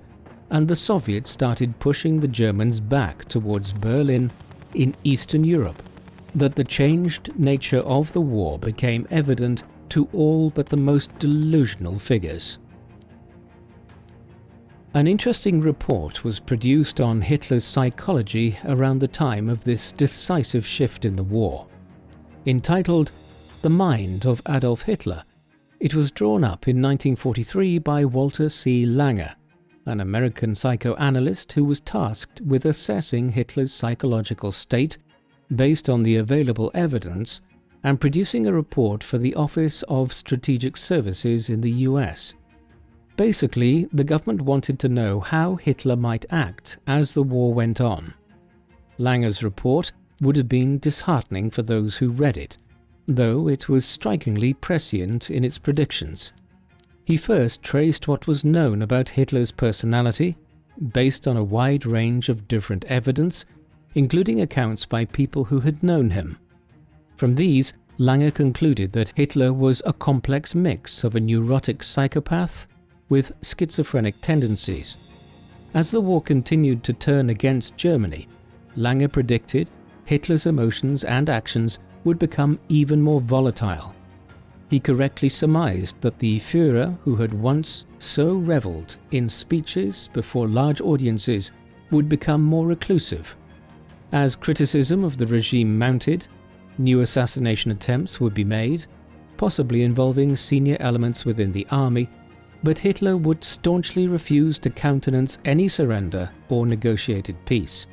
S1: and the Soviets started pushing the Germans back towards Berlin in Eastern Europe, that the changed nature of the war became evident to all but the most delusional figures. An interesting report was produced on Hitler's psychology around the time of this decisive shift in the war. Entitled The Mind of Adolf Hitler, it was drawn up in 1943 by Walter C. Langer, an American psychoanalyst who was tasked with assessing Hitler's psychological state based on the available evidence and producing a report for the Office of Strategic Services in the US. Basically, the government wanted to know how Hitler might act as the war went on. Lange's report would have been disheartening for those who read it, though it was strikingly prescient in its predictions. He first traced what was known about Hitler's personality, based on a wide range of different evidence, including accounts by people who had known him. From these, Lange concluded that Hitler was a complex mix of a neurotic psychopath with schizophrenic tendencies. As the war continued to turn against Germany, Lange predicted Hitler's emotions and actions would become even more volatile. He correctly surmised that the Führer, who had once so reveled in speeches before large audiences, would become more reclusive. As criticism of the regime mounted, new assassination attempts would be made, possibly involving senior elements within the army, but Hitler would staunchly refuse to countenance any surrender or negotiated peace.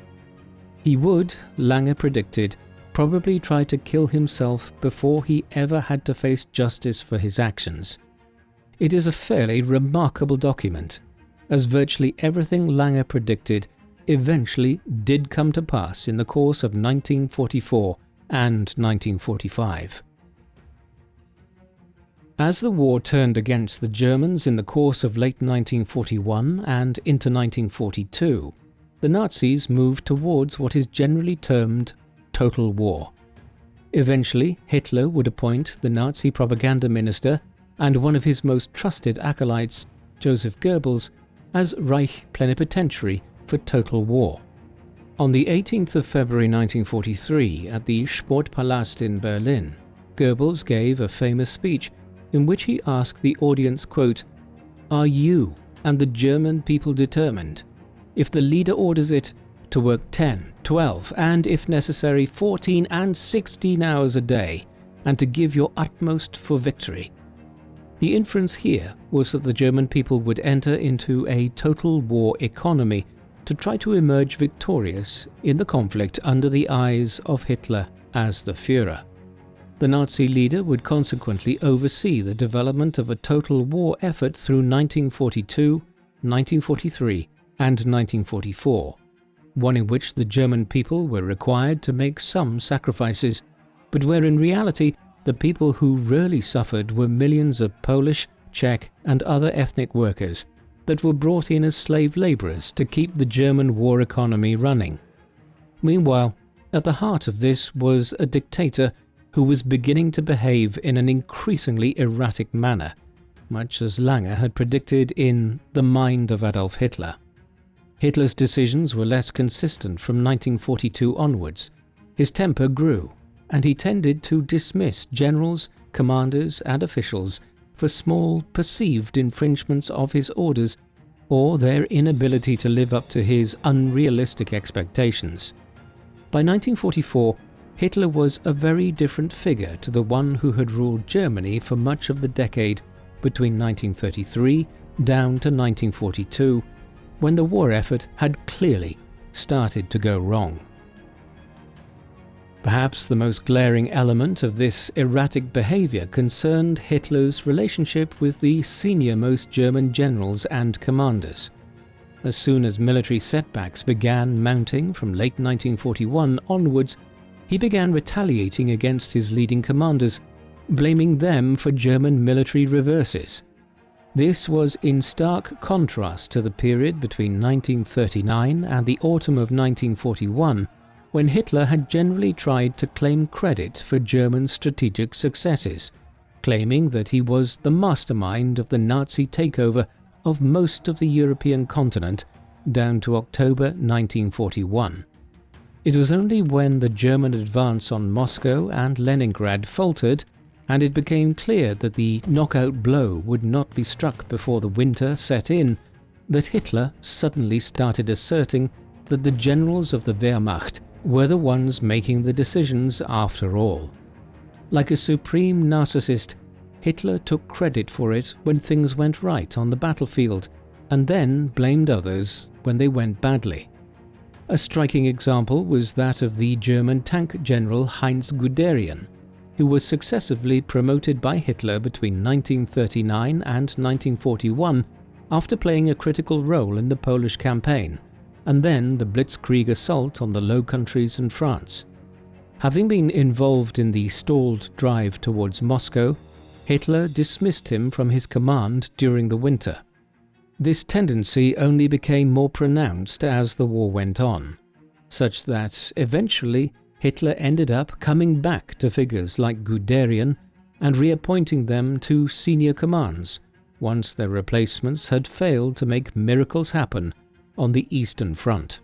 S1: He would, Lange predicted, probably try to kill himself before he ever had to face justice for his actions. It is a fairly remarkable document, as virtually everything Lange predicted eventually did come to pass in the course of 1944 and 1945. As the war turned against the Germans in the course of late 1941 and into 1942, the Nazis moved towards what is generally termed total war. Eventually, Hitler would appoint the Nazi propaganda minister and one of his most trusted acolytes, Joseph Goebbels, as Reich plenipotentiary for total war. On the 18th of February 1943, at the Sportpalast in Berlin, Goebbels gave a famous speech in which he asked the audience, quote, "Are you and the German people determined, if the leader orders it, to work 10, 12, and if necessary 14 and 16 hours a day, and to give your utmost for victory?" The inference here was that the German people would enter into a total war economy to try to emerge victorious in the conflict under the eyes of Hitler as the Führer. The Nazi leader would consequently oversee the development of a total war effort through 1942, 1943, and 1944, one in which the German people were required to make some sacrifices, but where in reality the people who really suffered were millions of Polish, Czech, and other ethnic workers that were brought in as slave laborers to keep the German war economy running. Meanwhile, at the heart of this was a dictator who was beginning to behave in an increasingly erratic manner, much as Lange had predicted in The Mind of Adolf Hitler. Hitler's decisions were less consistent from 1942 onwards. His temper grew, and he tended to dismiss generals, commanders, and officials for small, perceived infringements of his orders or their inability to live up to his unrealistic expectations. By 1944, Hitler was a very different figure to the one who had ruled Germany for much of the decade between 1933 down to 1942, when the war effort had clearly started to go wrong. Perhaps the most glaring element of this erratic behavior concerned Hitler's relationship with the senior-most German generals and commanders. As soon as military setbacks began mounting from late 1941 onwards, he began retaliating against his leading commanders, blaming them for German military reverses. This was in stark contrast to the period between 1939 and the autumn of 1941, when Hitler had generally tried to claim credit for German strategic successes, claiming that he was the mastermind of the Nazi takeover of most of the European continent down to October 1941. It was only when the German advance on Moscow and Leningrad faltered, and it became clear that the knockout blow would not be struck before the winter set in, that Hitler suddenly started asserting that the generals of the Wehrmacht were the ones making the decisions after all. Like a supreme narcissist, Hitler took credit for it when things went right on the battlefield, and then blamed others when they went badly. A striking example was that of the German tank general Heinz Guderian, who was successively promoted by Hitler between 1939 and 1941 after playing a critical role in the Polish campaign, and then the Blitzkrieg assault on the Low Countries and France. Having been involved in the stalled drive towards Moscow, Hitler dismissed him from his command during the winter. This tendency only became more pronounced as the war went on, such that eventually Hitler ended up coming back to figures like Guderian and reappointing them to senior commands once their replacements had failed to make miracles happen on the Eastern Front.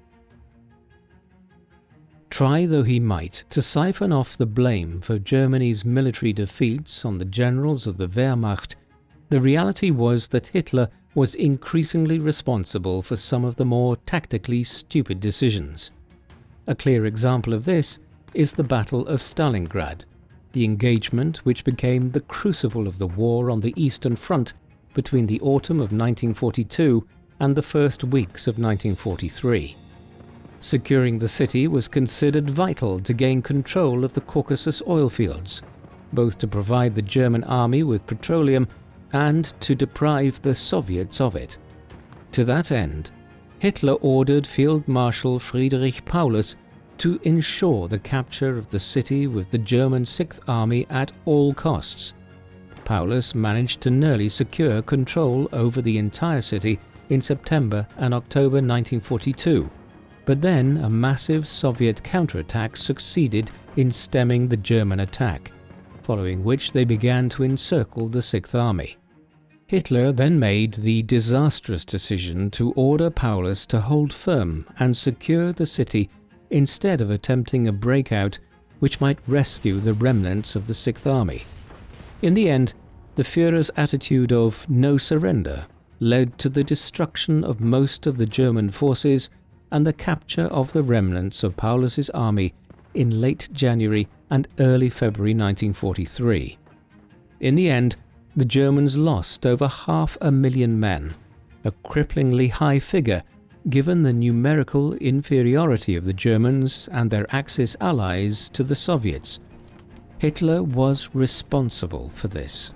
S1: Try though he might to siphon off the blame for Germany's military defeats on the generals of the Wehrmacht, the reality was that Hitler was increasingly responsible for some of the more tactically stupid decisions. A clear example of this is the Battle of Stalingrad, the engagement which became the crucible of the war on the Eastern Front between the autumn of 1942 and the first weeks of 1943. Securing the city was considered vital to gain control of the Caucasus oil fields, both to provide the German army with petroleum and to deprive the Soviets of it. To that end, Hitler ordered Field Marshal Friedrich Paulus to ensure the capture of the city with the German Sixth Army at all costs. Paulus managed to nearly secure control over the entire city in September and October 1942, but then a massive Soviet counterattack succeeded in stemming the German attack, following which they began to encircle the Sixth Army. Hitler then made the disastrous decision to order Paulus to hold firm and secure the city instead of attempting a breakout which might rescue the remnants of the Sixth Army. In the end, the Führer's attitude of no surrender led to the destruction of most of the German forces and the capture of the remnants of Paulus's army in late January and early February 1943. In the end, the Germans lost over 500,000 men, a cripplingly high figure given the numerical inferiority of the Germans and their Axis allies to the Soviets. Hitler was responsible for this.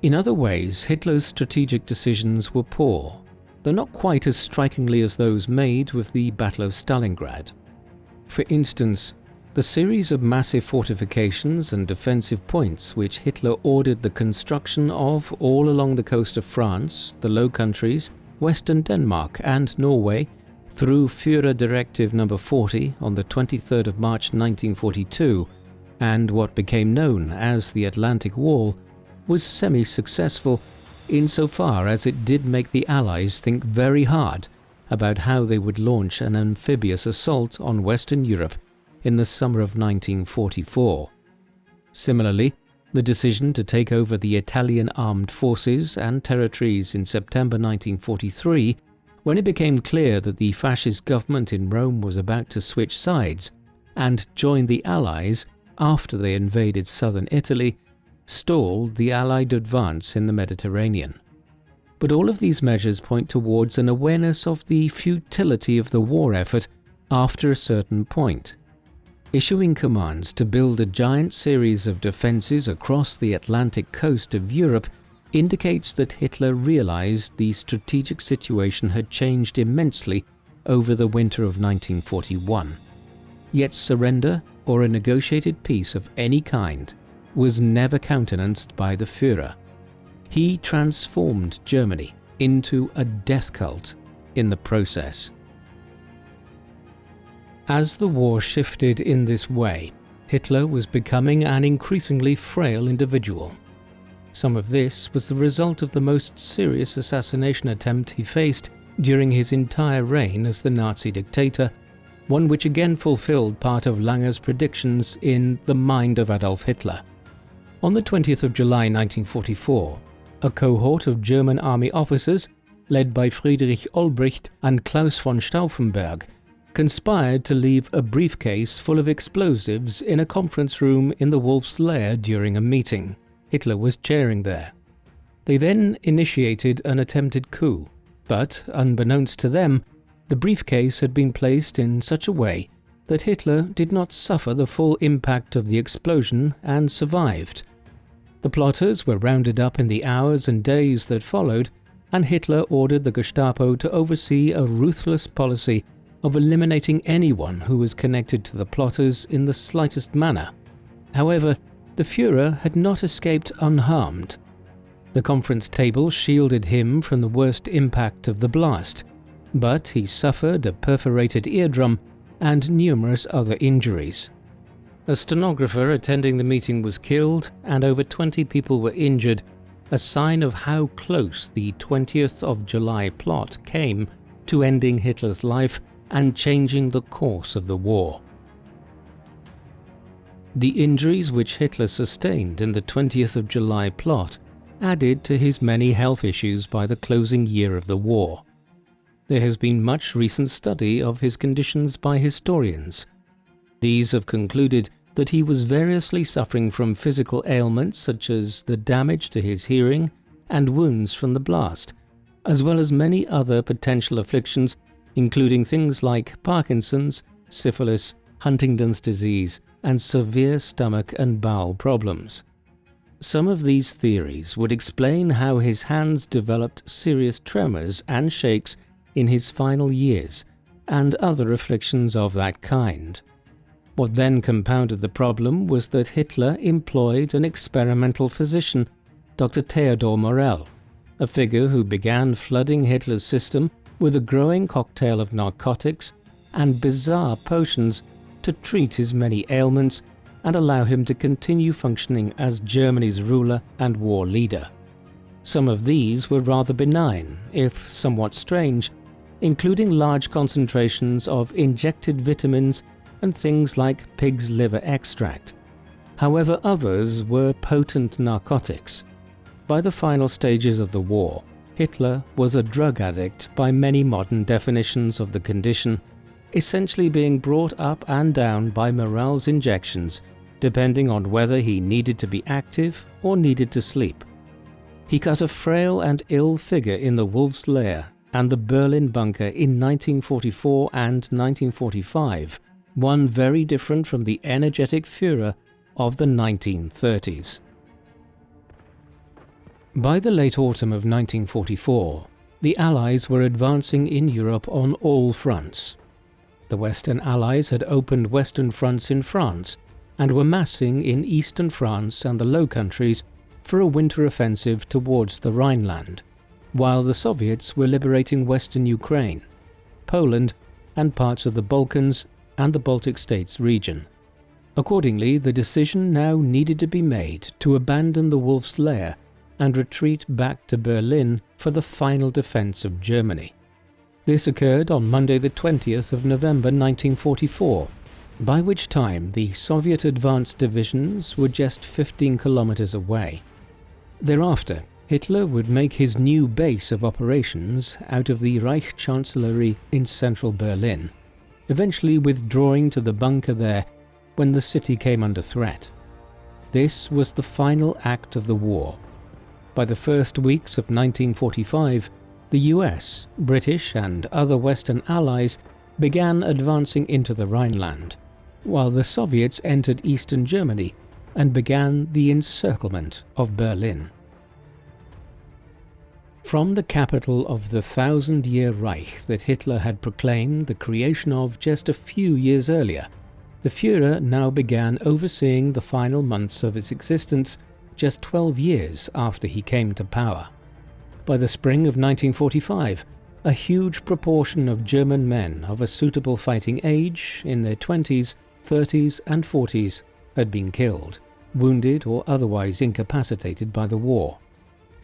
S1: In other ways, Hitler's strategic decisions were poor, though not quite as strikingly as those made with the Battle of Stalingrad. For instance, the series of massive fortifications and defensive points which Hitler ordered the construction of all along the coast of France, the Low Countries, Western Denmark and Norway, through Führer Directive No. 40 on the 23rd of March 1942, and what became known as the Atlantic Wall, was semi-successful insofar as it did make the Allies think very hard about how they would launch an amphibious assault on Western Europe in the summer of 1944. Similarly, the decision to take over the Italian armed forces and territories in September 1943, when it became clear that the fascist government in Rome was about to switch sides and join the Allies after they invaded southern Italy, stalled the Allied advance in the Mediterranean. But all of these measures point towards an awareness of the futility of the war effort after a certain point. Issuing commands to build a giant series of defences across the Atlantic coast of Europe indicates that Hitler realised the strategic situation had changed immensely over the winter of 1941. Yet surrender or a negotiated peace of any kind was never countenanced by the Führer. He transformed Germany into a death cult in the process. As the war shifted in this way, Hitler was becoming an increasingly frail individual. Some of this was the result of the most serious assassination attempt he faced during his entire reign as the Nazi dictator, one which again fulfilled part of Langer's predictions in The Mind of Adolf Hitler. On the 20th of July 1944, a cohort of German army officers, led by Friedrich Olbricht and Klaus von Stauffenberg, conspired to leave a briefcase full of explosives in a conference room in the Wolf's Lair during a meeting. Hitler was chairing there. They then initiated an attempted coup, but, unbeknownst to them, the briefcase had been placed in such a way that Hitler did not suffer the full impact of the explosion and survived. The plotters were rounded up in the hours and days that followed, and Hitler ordered the Gestapo to oversee a ruthless policy of eliminating anyone who was connected to the plotters in the slightest manner. However, the Führer had not escaped unharmed. The conference table shielded him from the worst impact of the blast, but he suffered a perforated eardrum and numerous other injuries. A stenographer attending the meeting was killed, and over 20 people were injured, a sign of how close the 20th of July plot came to ending Hitler's life and changing the course of the war. The injuries which Hitler sustained in the 20th of July plot added to his many health issues by the closing year of the war. There has been much recent study of his conditions by historians. These have concluded that he was variously suffering from physical ailments such as the damage to his hearing and wounds from the blast, as well as many other potential afflictions, including things like Parkinson's, syphilis, Huntington's disease, and severe stomach and bowel problems. Some of these theories would explain how his hands developed serious tremors and shakes in his final years, and other afflictions of that kind. What then compounded the problem was that Hitler employed an experimental physician, Dr. Theodor Morell, a figure who began flooding Hitler's system with a growing cocktail of narcotics and bizarre potions to treat his many ailments and allow him to continue functioning as Germany's ruler and war leader. Some of these were rather benign, if somewhat strange, including large concentrations of injected vitamins and things like pig's liver extract. However, others were potent narcotics. By the final stages of the war, Hitler was a drug addict by many modern definitions of the condition, essentially being brought up and down by Morell's injections, depending on whether he needed to be active or needed to sleep. He cut a frail and ill figure in the Wolf's Lair and the Berlin bunker in 1944 and 1945, one very different from the energetic Führer of the 1930s. By the late autumn of 1944, the Allies were advancing in Europe on all fronts. The Western Allies had opened Western fronts in France and were massing in Eastern France and the Low Countries for a winter offensive towards the Rhineland, while the Soviets were liberating Western Ukraine, Poland, and parts of the Balkans and the Baltic States region. Accordingly, the decision now needed to be made to abandon the Wolf's Lair and retreat back to Berlin for the final defense of Germany. This occurred on Monday the 20th of November 1944, by which time the Soviet advanced divisions were just 15 kilometers away. Thereafter, Hitler would make his new base of operations out of the Reich Chancellery in central Berlin, eventually withdrawing to the bunker there when the city came under threat. This was the final act of the war. By the first weeks of 1945, the US, British, and other Western allies began advancing into the Rhineland, while the Soviets entered eastern Germany and began the encirclement of Berlin. From the capital of the 1,000-year Reich that Hitler had proclaimed the creation of just a few years earlier, the Führer now began overseeing the final months of its existence just 12 years after he came to power. By the spring of 1945, a huge proportion of German men of a suitable fighting age, in their 20s, 30s and 40s, had been killed, wounded or otherwise incapacitated by the war.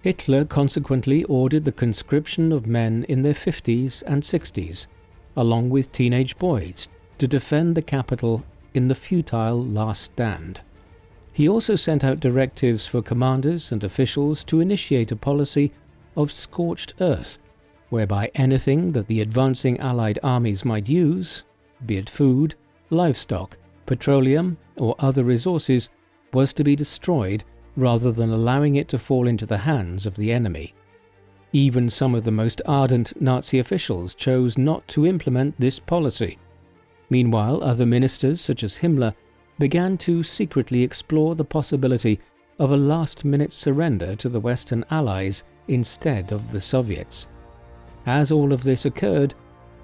S1: Hitler consequently ordered the conscription of men in their 50s and 60s, along with teenage boys, to defend the capital in the futile last stand. He also sent out directives for commanders and officials to initiate a policy of scorched earth, whereby anything that the advancing Allied armies might use, be it food, livestock, petroleum, or other resources, was to be destroyed rather than allowing it to fall into the hands of the enemy. Even some of the most ardent Nazi officials chose not to implement this policy. Meanwhile, other ministers, such as Himmler, began to secretly explore the possibility of a last-minute surrender to the Western Allies instead of the Soviets. As all of this occurred,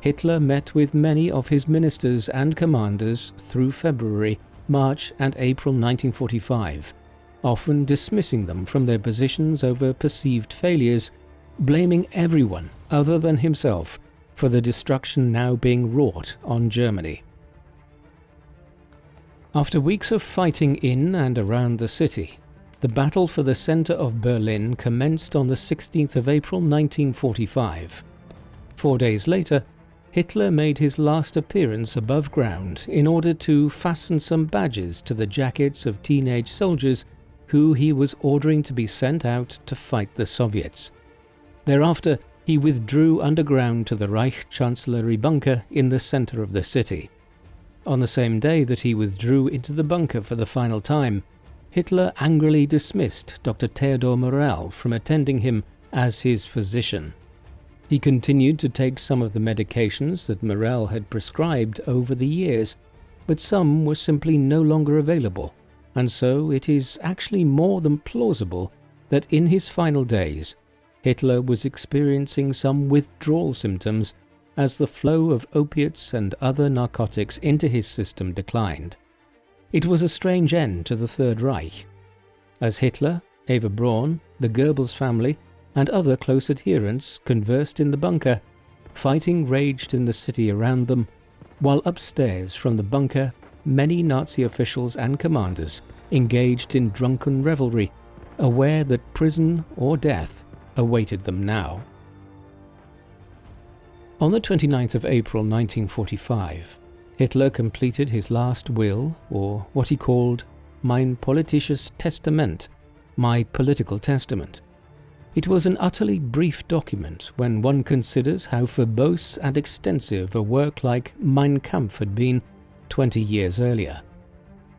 S1: Hitler met with many of his ministers and commanders through February, March and April 1945, often dismissing them from their positions over perceived failures, blaming everyone other than himself for the destruction now being wrought on Germany. After weeks of fighting in and around the city, the battle for the centre of Berlin commenced on the 16th of April 1945. 4 days later, Hitler made his last appearance above ground in order to fasten some badges to the jackets of teenage soldiers who he was ordering to be sent out to fight the Soviets. Thereafter, he withdrew underground to the Reich Chancellery bunker in the centre of the city. On the same day that he withdrew into the bunker for the final time, Hitler angrily dismissed Dr. Theodor Morell from attending him as his physician. He continued to take some of the medications that Morell had prescribed over the years, but some were simply no longer available, and so it is actually more than plausible that in his final days, Hitler was experiencing some withdrawal symptoms as the flow of opiates and other narcotics into his system declined. It was a strange end to the Third Reich. As Hitler, Eva Braun, the Goebbels family, and other close adherents conversed in the bunker, fighting raged in the city around them, while upstairs from the bunker many Nazi officials and commanders engaged in drunken revelry, aware that prison or death awaited them now. On the 29th of April 1945, Hitler completed his last will, or what he called Mein politisches Testament, my political testament. It was an utterly brief document when one considers how verbose and extensive a work like Mein Kampf had been 20 years earlier.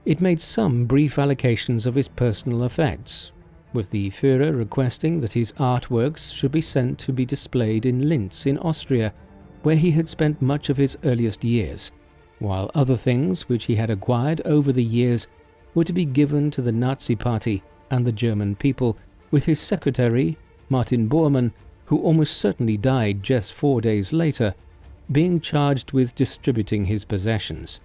S1: It made some brief allocations of his personal effects, with the Führer requesting that his artworks should be sent to be displayed in Linz in Austria, where he had spent much of his earliest years, while other things which he had acquired over the years were to be given to the Nazi Party and the German people, with his secretary, Martin Bormann, who almost certainly died just 4 days later, being charged with distributing his possessions.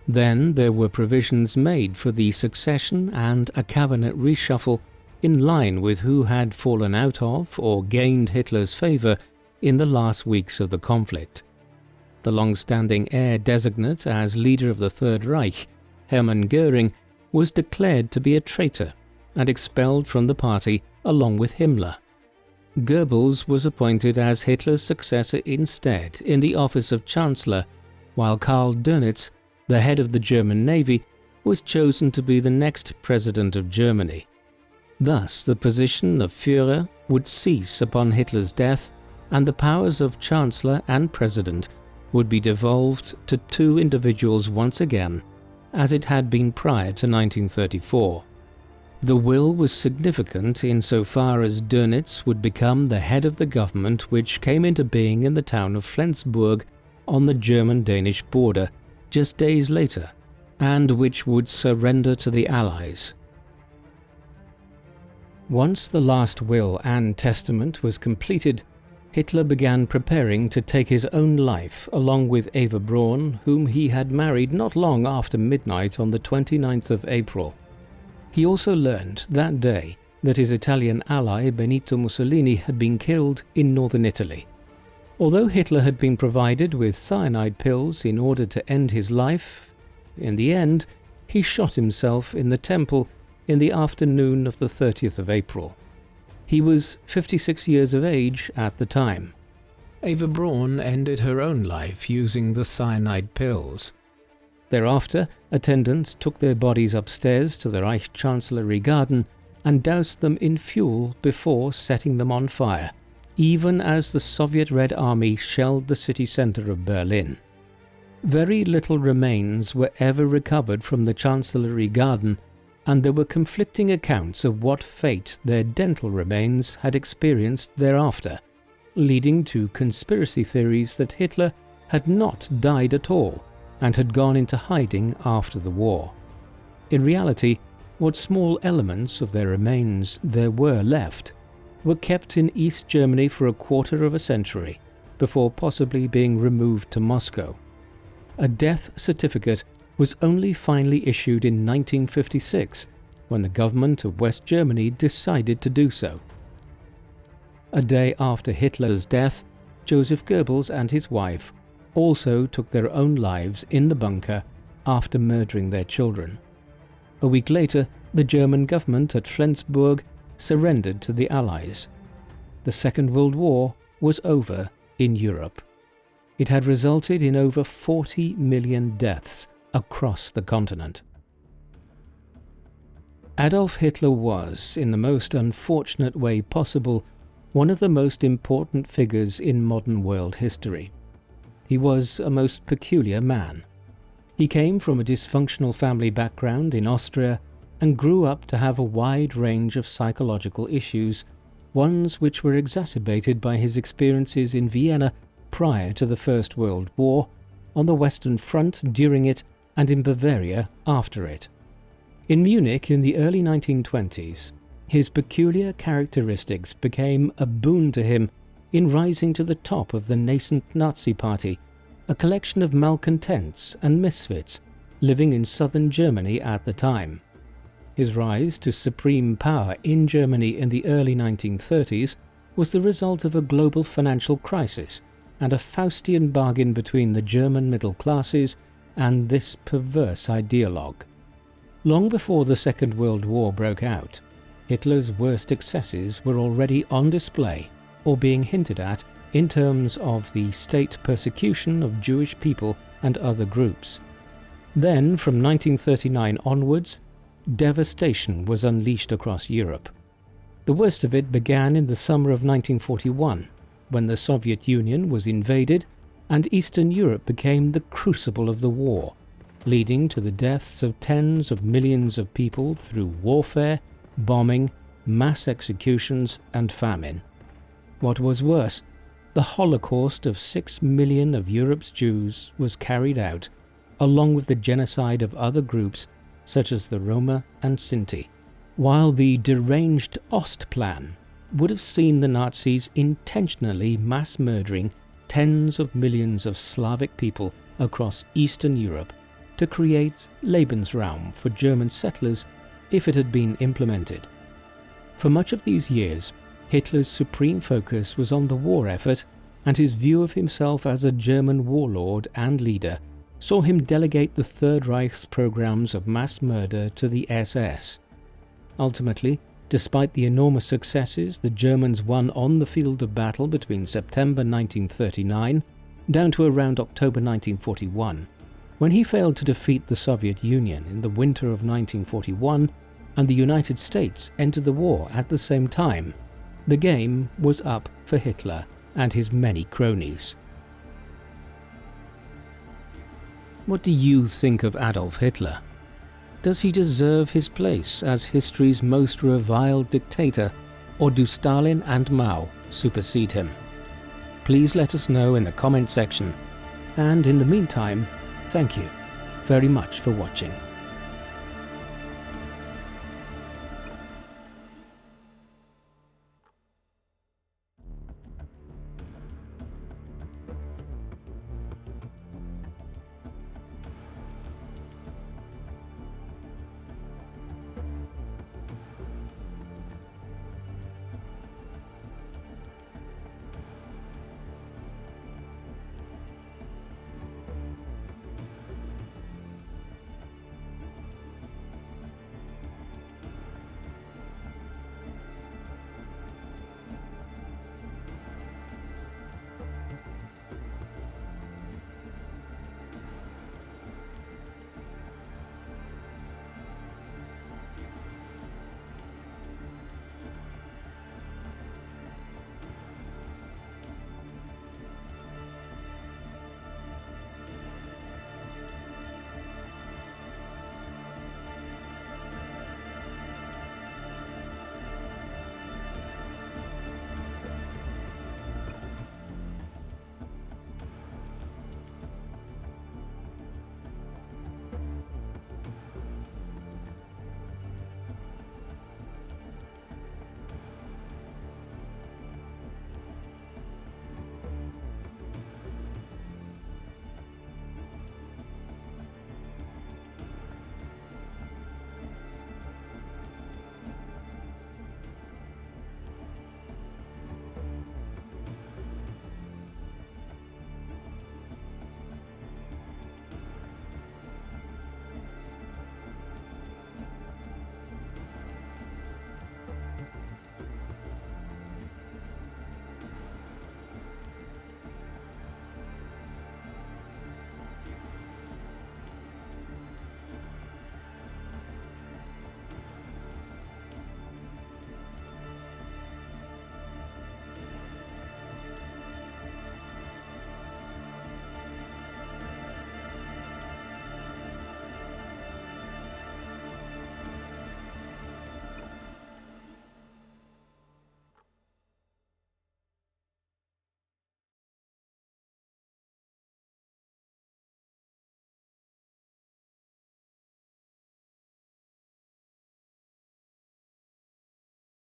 S1: Then there were provisions made for the succession and a cabinet reshuffle in line with who had fallen out of or gained Hitler's favour in the last weeks of the conflict. The long-standing heir designate as leader of the Third Reich, Hermann Göring, was declared to be a traitor and expelled from the party along with Himmler. Goebbels was appointed as Hitler's successor instead in the office of Chancellor, while Karl Dönitz, the head of the German Navy, was chosen to be the next president of Germany. Thus, the position of Führer would cease upon Hitler's death, and the powers of Chancellor and President would be devolved to two individuals once again, as it had been prior to 1934. The will was significant insofar as Dönitz would become the head of the government which came into being in the town of Flensburg on the German-Danish border just days later, and which would surrender to the Allies. Once the last will and testament was completed, Hitler began preparing to take his own life along with Eva Braun, whom he had married not long after midnight on the 29th of April. He also learned that day that his Italian ally Benito Mussolini had been killed in northern Italy. Although Hitler had been provided with cyanide pills in order to end his life, in the end he shot himself in the temple in the afternoon of the 30th of April. He was 56 years of age at the time. Eva Braun ended her own life using the cyanide pills. Thereafter, attendants took their bodies upstairs to the Reich Chancellery garden and doused them in fuel before setting them on fire, even as the Soviet Red Army shelled the city centre of Berlin. Very little remains were ever recovered from the Chancellery garden, and there were conflicting accounts of what fate their dental remains had experienced thereafter, leading to conspiracy theories that Hitler had not died at all and had gone into hiding after the war. In reality, What small elements of their remains there were left were kept in East Germany for a quarter of a century, before possibly being removed to Moscow. A death certificate was only finally issued in 1956, when the government of West Germany decided to do so. A day after Hitler's death, Joseph Goebbels and his wife also took their own lives in the bunker after murdering their children. A week later, the German government at Flensburg surrendered to the Allies. The Second World War was over in Europe. It had resulted in over 40 million deaths across the continent. Adolf Hitler was, in the most unfortunate way possible, one of the most important figures in modern world history. He was a most peculiar man. He came from a dysfunctional family background in Austria and grew up to have a wide range of psychological issues, ones which were exacerbated by his experiences in Vienna prior to the First World War, on the Western Front during it, and in Bavaria after it. In Munich in the early 1920s, his peculiar characteristics became a boon to him in rising to the top of the nascent Nazi Party, a collection of malcontents and misfits living in southern Germany at the time. His rise to supreme power in Germany in the early 1930s was the result of a global financial crisis and a Faustian bargain between the German middle classes and this perverse ideologue. Long before the Second World War broke out, Hitler's worst excesses were already on display or being hinted at in terms of the state persecution of Jewish people and other groups. Then, from 1939 onwards, devastation was unleashed across Europe. The worst of it began in the summer of 1941, when the Soviet Union was invaded and Eastern Europe became the crucible of the war, leading to the deaths of tens of millions of people through warfare, bombing, mass executions and famine. What was worse, the Holocaust of 6 million of Europe's Jews was carried out, along with the genocide of other groups such as the Roma and Sinti, while the deranged Ostplan would have seen the Nazis intentionally mass murdering tens of millions of Slavic people across Eastern Europe to create Lebensraum for German settlers if it had been implemented. For much of these years, Hitler's supreme focus was on the war effort, and his view of himself as a German warlord and leader saw him delegate the Third Reich's programs of mass murder to the SS. Ultimately, despite the enormous successes the Germans won on the field of battle between September 1939 down to around October 1941, when he failed to defeat the Soviet Union in the winter of 1941 and the United States entered the war at the same time, the game was up for Hitler and his many cronies. What do you think of Adolf Hitler? Does he deserve his place as history's most reviled dictator, or do Stalin and Mao supersede him? Please let us know in the comment section, and in the meantime, thank you very much for watching.